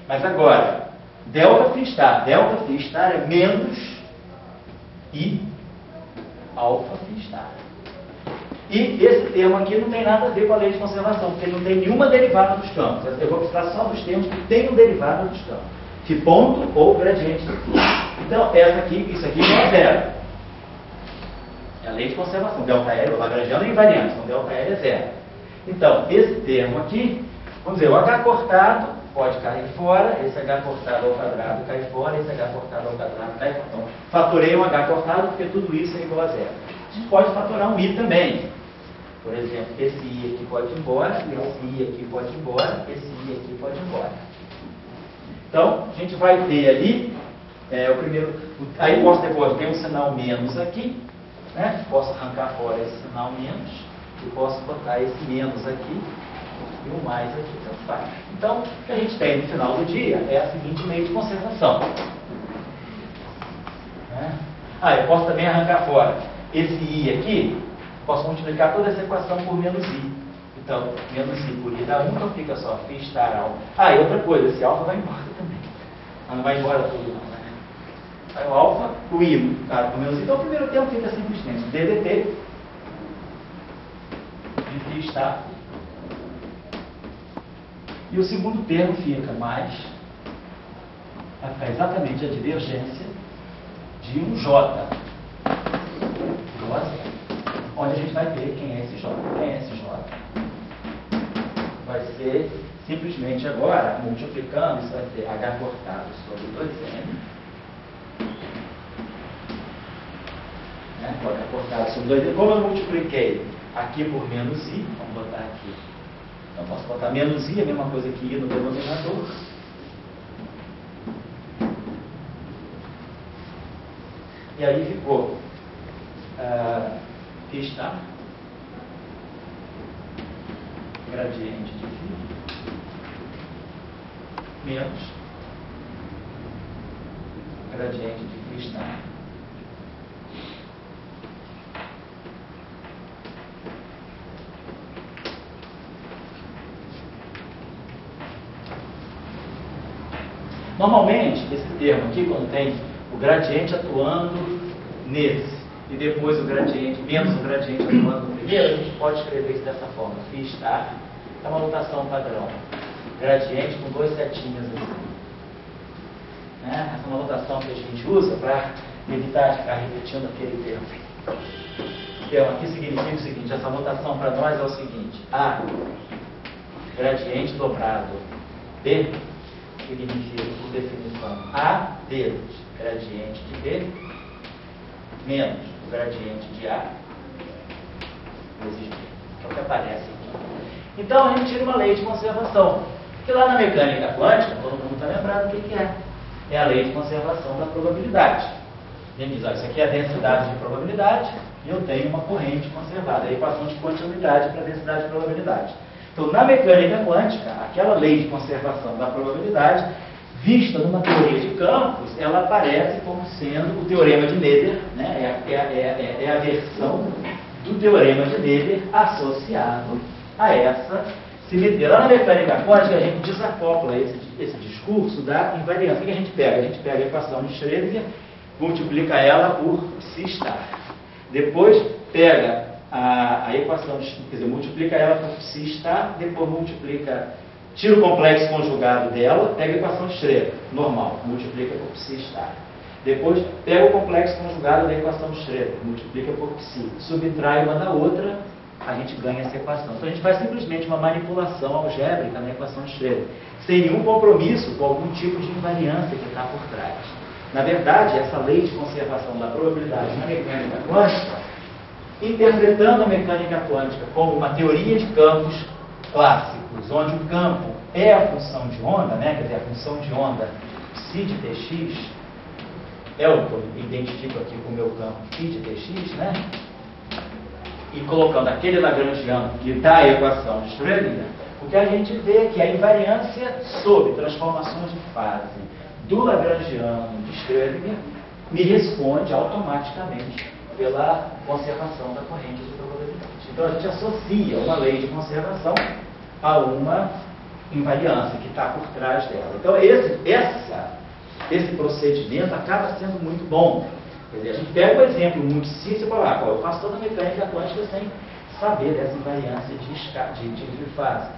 Mas agora, delta φ estar é menos I alfa φ estar. E esse termo aqui não tem nada a ver com a lei de conservação, porque não tem nenhuma derivada dos campos. Eu vou precisar só dos termos que tenham derivada dos campos. Φ ponto ou gradiente de φ. Então, isso aqui não é zero. É a lei de conservação. Delta L, o lagrangiano é invariante, então delta L é zero. Então, esse termo aqui, vamos dizer, o H cortado pode cair fora, esse H cortado ao quadrado cai fora, esse H cortado ao quadrado cai fora. Então, fatorei um H cortado porque tudo isso é igual a zero. A gente pode fatorar um I também. Por exemplo, esse I aqui pode ir embora, esse I aqui pode ir embora, esse I aqui pode ir embora. Então, a gente vai ter ali, o primeiro, aí posso depois ter um sinal menos aqui, né? Posso arrancar fora esse sinal menos, e posso botar esse menos aqui, e o mais aqui, tanto faz. Então, o que a gente tem no final do dia é a seguinte lei de conservação. Eu posso também arrancar fora esse I aqui, posso multiplicar toda essa equação por menos I. Então, menos I por I dá 1, então fica só φ estar alfa. E outra coisa, esse alfa vai embora também. Não vai embora tudo não, né? Aí o alfa, o I, com menos I. Então, o primeiro termo fica simplesmente ddt de φ estar. E o segundo termo fica mais, vai ficar exatamente a divergência de um J, igual a zero. Onde a gente vai ver quem é esse J. Quem é esse J? Vai ser simplesmente agora, multiplicando, isso vai ser H cortado sobre 2n. O H cortado sobre 2n. Como eu multipliquei aqui por menos I, vamos botar aqui. Então, posso botar menos I, a mesma coisa que I no denominador. E aí ficou φ está, gradiente de φ, menos gradiente de φ está. Normalmente, esse termo aqui contém o gradiente atuando nesse, e depois o gradiente, menos o gradiente atuando no primeiro, a gente pode escrever isso dessa forma. φ está, é uma notação padrão. Gradiente com dois setinhas assim. Essa é uma notação que a gente usa para evitar de ficar repetindo aquele termo. Então, aqui significa o seguinte, essa notação para nós é o seguinte: A, gradiente dobrado, B, significa, por definição, A vezes gradiente de B, menos o gradiente de A vezes B, que é o que aparece aqui. Então, a gente tira uma lei de conservação. Porque lá na mecânica quântica, todo mundo está lembrado o que é. É a lei de conservação da probabilidade. A gente diz, isso aqui é a densidade de probabilidade, e eu tenho uma corrente conservada. É a equação de continuidade para a densidade de probabilidade. Então, na mecânica quântica, aquela lei de conservação da probabilidade, vista numa teoria de campos, ela aparece como sendo o teorema de Neber, né? É a versão do teorema de Neber associado a essa simetria. Lá na mecânica quântica, a gente desacopla esse discurso da invariância. O que a gente pega? A gente pega a equação de Schrödinger, multiplica ela por psi star. Depois pega a equação, quer dizer, multiplica ela por psi star, depois tira o complexo conjugado dela, pega a equação de Schrödinger, normal, multiplica por psi star. Depois pega o complexo conjugado da equação de Schrödinger, multiplica por psi, subtrai uma da outra, a gente ganha essa equação. Então a gente faz simplesmente uma manipulação algébrica na equação de Schrödinger, sem nenhum compromisso com algum tipo de invariância que está por trás. Na verdade, essa lei de conservação da probabilidade na mecânica quântica, interpretando a mecânica quântica como uma teoria de campos clássicos, onde o campo é a função de onda, né? Quer dizer, a função de onda psi de tx, é o que eu identifico aqui com o meu campo phi de tx, né? E colocando aquele lagrangiano que dá a equação de Schrödinger, o que a gente vê é que a invariância sob transformações de fase do lagrangiano de Schrödinger me responde automaticamente pela conservação da corrente de probabilidade. Então a gente associa uma lei de conservação a uma invariância que está por trás dela. Então esse procedimento acaba sendo muito bom. Quer dizer, a gente pega um exemplo muito simples e fala, eu faço toda a mecânica quântica sem saber dessa invariância de fase.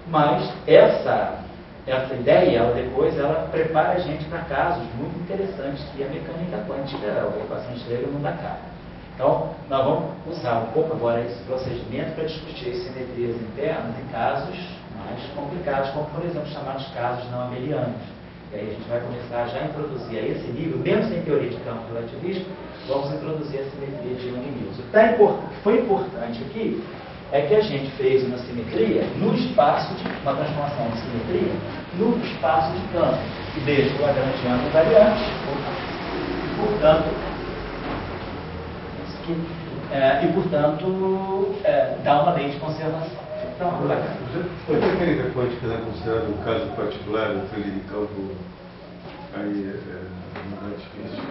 Mas essa ideia, ela prepara a gente para casos muito interessantes que a mecânica quântica, a equação de Schrödinger não dá cara. Então, nós vamos usar um pouco agora esse procedimento para discutir as simetrias internas em casos mais complicados, como, por exemplo, chamados casos não abelianos. E aí a gente vai começar já a introduzir a esse nível, mesmo sem teoria de campo relativístico, vamos introduzir a simetria de Young-Mills. O que foi importante aqui é que a gente fez uma simetria no espaço uma transformação de simetria no espaço de campo, que deixa o lagrangiano invariante, e, portanto, dá uma lei de conservação. Então, a mecânica quântica é considerada um caso particular, de campo difícil?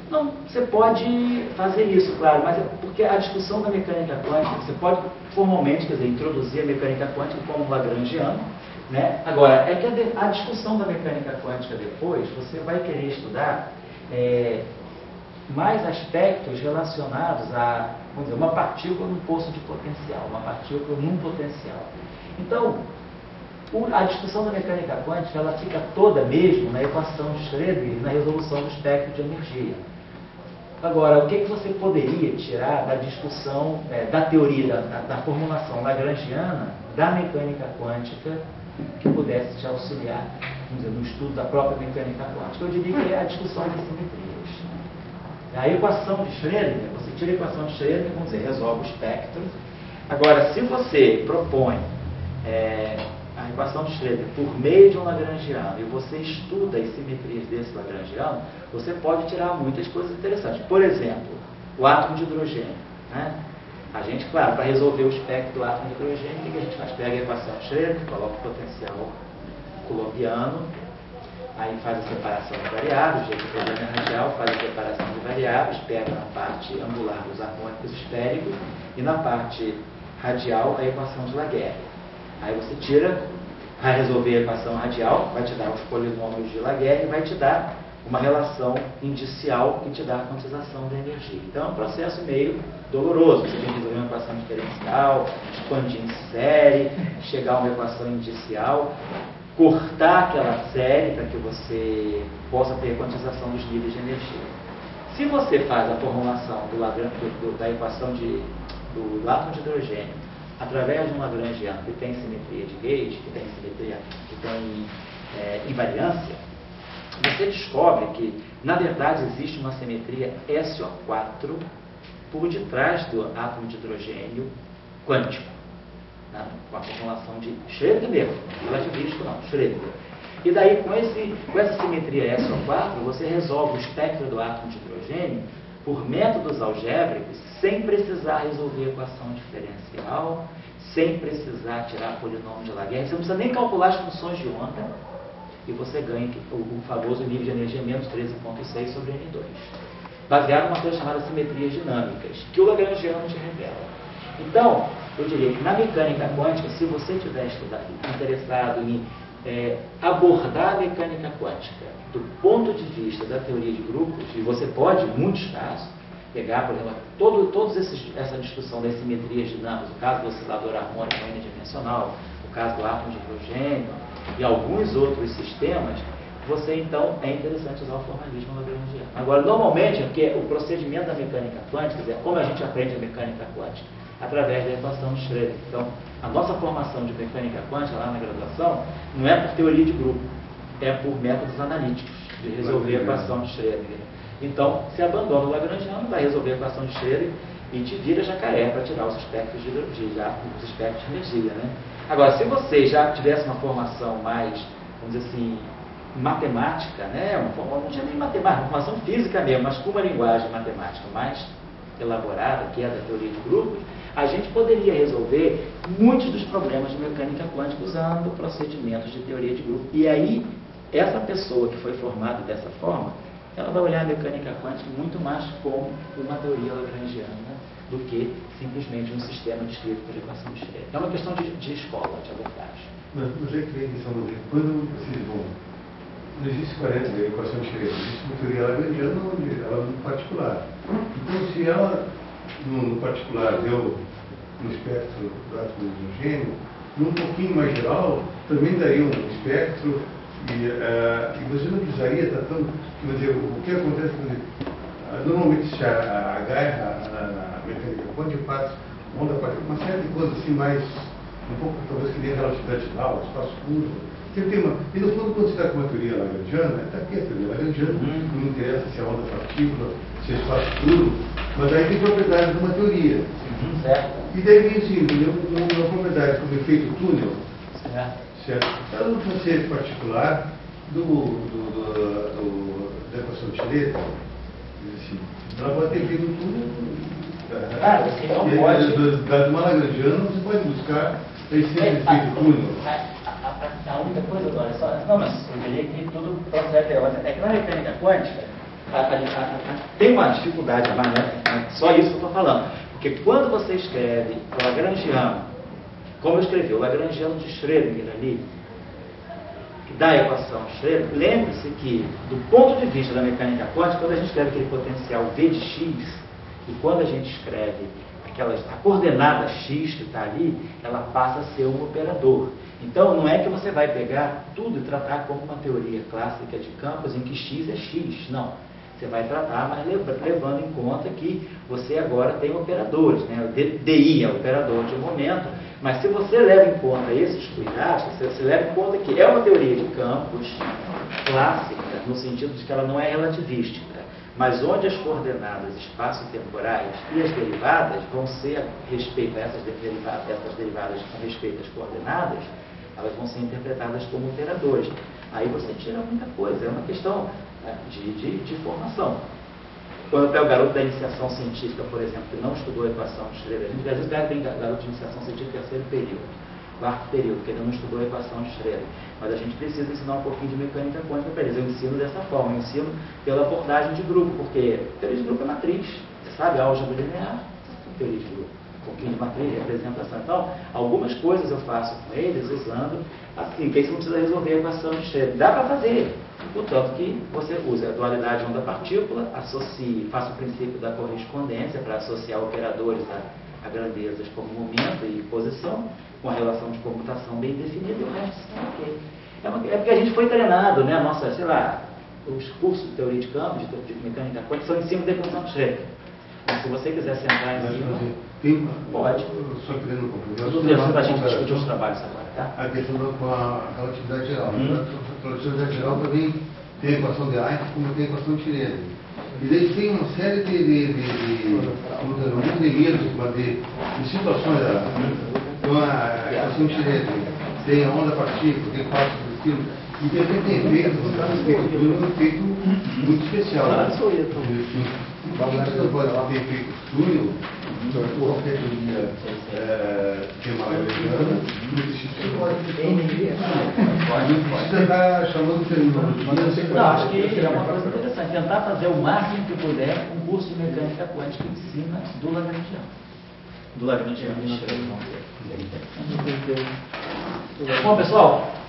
Não, você pode fazer isso, claro, mas é porque a discussão da mecânica quântica, você pode formalmente, quer dizer, introduzir a mecânica quântica como lagrangiano, né? Agora, é que a discussão da mecânica quântica depois, você vai querer estudar mais aspectos relacionados a, vamos dizer, uma partícula num poço de potencial, uma partícula num potencial. Então, a discussão da mecânica quântica, ela fica toda mesmo na equação de Schrödinger, na resolução do espectro de energia. Agora, o que você poderia tirar da discussão, da teoria, da formulação lagrangiana da mecânica quântica que pudesse te auxiliar, vamos dizer, no estudo da própria mecânica quântica? Eu diria que é a discussão de simetrias. A equação de Schrödinger, você tira a equação de Schrödinger, vamos dizer, resolve o espectro. Agora, se você propõe a equação de Schrödinger por meio de um lagrangiano e você estuda as simetrias desse lagrangiano, você pode tirar muitas coisas interessantes. Por exemplo, o átomo de hidrogênio, né? A gente, claro, para resolver o espectro do átomo de hidrogênio, o que a gente faz? Pega a equação de Schrödinger, coloca o potencial coulombiano, aí faz a separação de variáveis, jeito que o problema é radial, faz a separação de variáveis, pega na parte angular os harmônicos esféricos e na parte radial a equação de Laguerre. Aí você tira, vai resolver a equação radial, vai te dar os polinômios de Laguerre e vai te dar uma relação indicial que te dá a quantização da energia. Então é um processo meio doloroso. Você tem que resolver uma equação diferencial, expandir em série, chegar a uma equação indicial, cortar aquela série para que você possa ter a quantização dos níveis de energia. Se você faz a formulação da equação do átomo de hidrogênio através de um lagrangiano que tem simetria de Gauge, que tem invariância, você descobre que, na verdade, existe uma simetria SO4 por detrás do átomo de hidrogênio quântico, né? Com a formulação de Schrödinger mesmo, relativístico não, Schrödinger. E daí, com essa simetria SO4, você resolve o espectro do átomo de hidrogênio por métodos algébricos, sem precisar resolver a equação diferencial, sem precisar tirar polinômio de Laguerre. Você não precisa nem calcular as funções de onda e você ganha o famoso nível de energia menos 13,6 sobre N2. Baseado numa coisa chamada simetrias dinâmicas, que o lagrangiano te revela. Então, eu diria que na mecânica quântica, se você estiver interessado em abordar a mecânica quântica do ponto de vista da teoria de grupos, e você pode, em muitos casos, pegar, por exemplo, toda essa discussão das simetrias dinâmicas, o caso do oscilador harmônico unidimensional, o caso do átomo de hidrogênio e alguns outros sistemas, você então é interessante usar o formalismo lagrangiano. Agora, normalmente, porque o procedimento da mecânica quântica, quer dizer, como a gente aprende a mecânica quântica? Através da equação de Schrödinger. Então, a nossa formação de mecânica quântica lá na graduação não é por teoria de grupo, é por métodos analíticos de resolver a equação de Schrödinger. Então, se abandona o lagrangiano, vai resolver a equação de Schrödinger e te vira jacaré para tirar os espectros de energia. Né? Agora, se você já tivesse uma formação mais, vamos dizer assim, matemática, né? Não tinha nem matemática, uma formação física mesmo, mas com uma linguagem matemática mais elaborada, que é da teoria de grupos, a gente poderia resolver muitos dos problemas de mecânica quântica usando procedimentos de teoria de grupo. E aí, essa pessoa que foi formada dessa forma, ela vai olhar a mecânica quântica muito mais como uma teoria lagrangiana do que simplesmente um sistema descrito por equação de Schrödinger. É uma questão de escola, de abordagem. Mas é que vem questão do quando vocês vão. Não existe parece a equação de Schrödinger, existe uma teoria lagrangiana onde ela no particular. Então, se ela no particular deu um espectro do átomo de hidrogênio, num pouquinho mais geral, também daria um espectro e você não precisaria estar tão. Quer dizer, o que acontece normalmente se a H na mecânica quântica faz onda particular, uma série de coisas assim mais um pouco talvez que nem a relatividade geral, espaço curvo. Sempre tem uma. E no fundo, quando você está com uma teoria lagrangiana, está aqui a teoria lagrangiana, não interessa se é onda partícula, se é espaço curvo, mas aí tem propriedades de uma teoria. Certo. E daí vem assim, uma propriedade como efeito túnel, certo? Ela não pode ser particular da equação de Schrödinger, assim, ela pode ter efeito túnel. Você não pode. Da uma lagrangiana, você pode buscar esse efeito túnel. A única coisa, agora, não, mas eu diria que tudo procede. É que na mecânica quântica tem uma dificuldade, mas é só isso que eu estou falando. Porque quando você escreve o lagrangiano, como eu escrevi, o lagrangiano de Schrödinger ali, que dá a equação de Schrödinger, lembre-se que, do ponto de vista da mecânica quântica, quando a gente escreve aquele potencial V de x, e quando a gente escreve a coordenada x que está ali, ela passa a ser um operador. Então, não é que você vai pegar tudo e tratar como uma teoria clássica de campos em que x é x, não. Você vai tratar, mas levando em conta que você agora tem operadores, né? O DI é o operador de momento, mas se você leva em conta esses cuidados, você leva em conta que é uma teoria de campos clássica, no sentido de que ela não é relativística, mas onde as coordenadas espaço-temporais e as derivadas vão ser a respeito a essas derivadas a respeito às coordenadas, elas vão ser interpretadas como operadores. Aí você tira muita coisa, é uma questão de formação. Quando eu pego o garoto da iniciação científica, por exemplo, que não estudou a equação de Schrödinger, a gente às vezes pega garoto de iniciação científica terceiro período, quarto período, que ele não estudou a equação de Schrödinger. Mas a gente precisa ensinar um pouquinho de mecânica quântica para eles. Eu ensino dessa forma, eu ensino pela abordagem de grupo, porque teoria de grupo é matriz, você sabe, álgebra linear, teoria de grupo. Um pouquinho de matriz, representação. Então, algumas coisas eu faço com eles usando assim, que aí você não precisa resolver a equação de Schrödinger. Dá para fazer, portanto que você usa a dualidade onda-partícula, associe, faça o princípio da correspondência para associar operadores a grandezas como momento e posição, com a relação de comutação bem definida, e o resto está ok. É porque a gente foi treinado, né? Nossa, sei lá, os cursos de teoria de campos, de mecânica quântica, são em cima da equação de Schrödinger. Mas se você quiser sentar em cima, pode. Só querendo compreender. A gente discutir os trabalhos agora, tá? A questão com a relatividade geral. A relatividade geral também tem a equação de Einstein, como tem a equação de Schrödinger. E daí tem uma série de situações. Então, a equação de Schrödinger tem a onda-partícula, tem quatro do estilo. E também tem efeitos, no caso, um efeito muito especial. Você pode ter efeito túnel, ortopedia de uma levejana, você está chamando terminologia. Não, acho que é uma coisa interessante. Tentar fazer o máximo que puder um curso de mecânica quântica em cima do Lagrangiano. Do Lagrangiano. Bom, pessoal,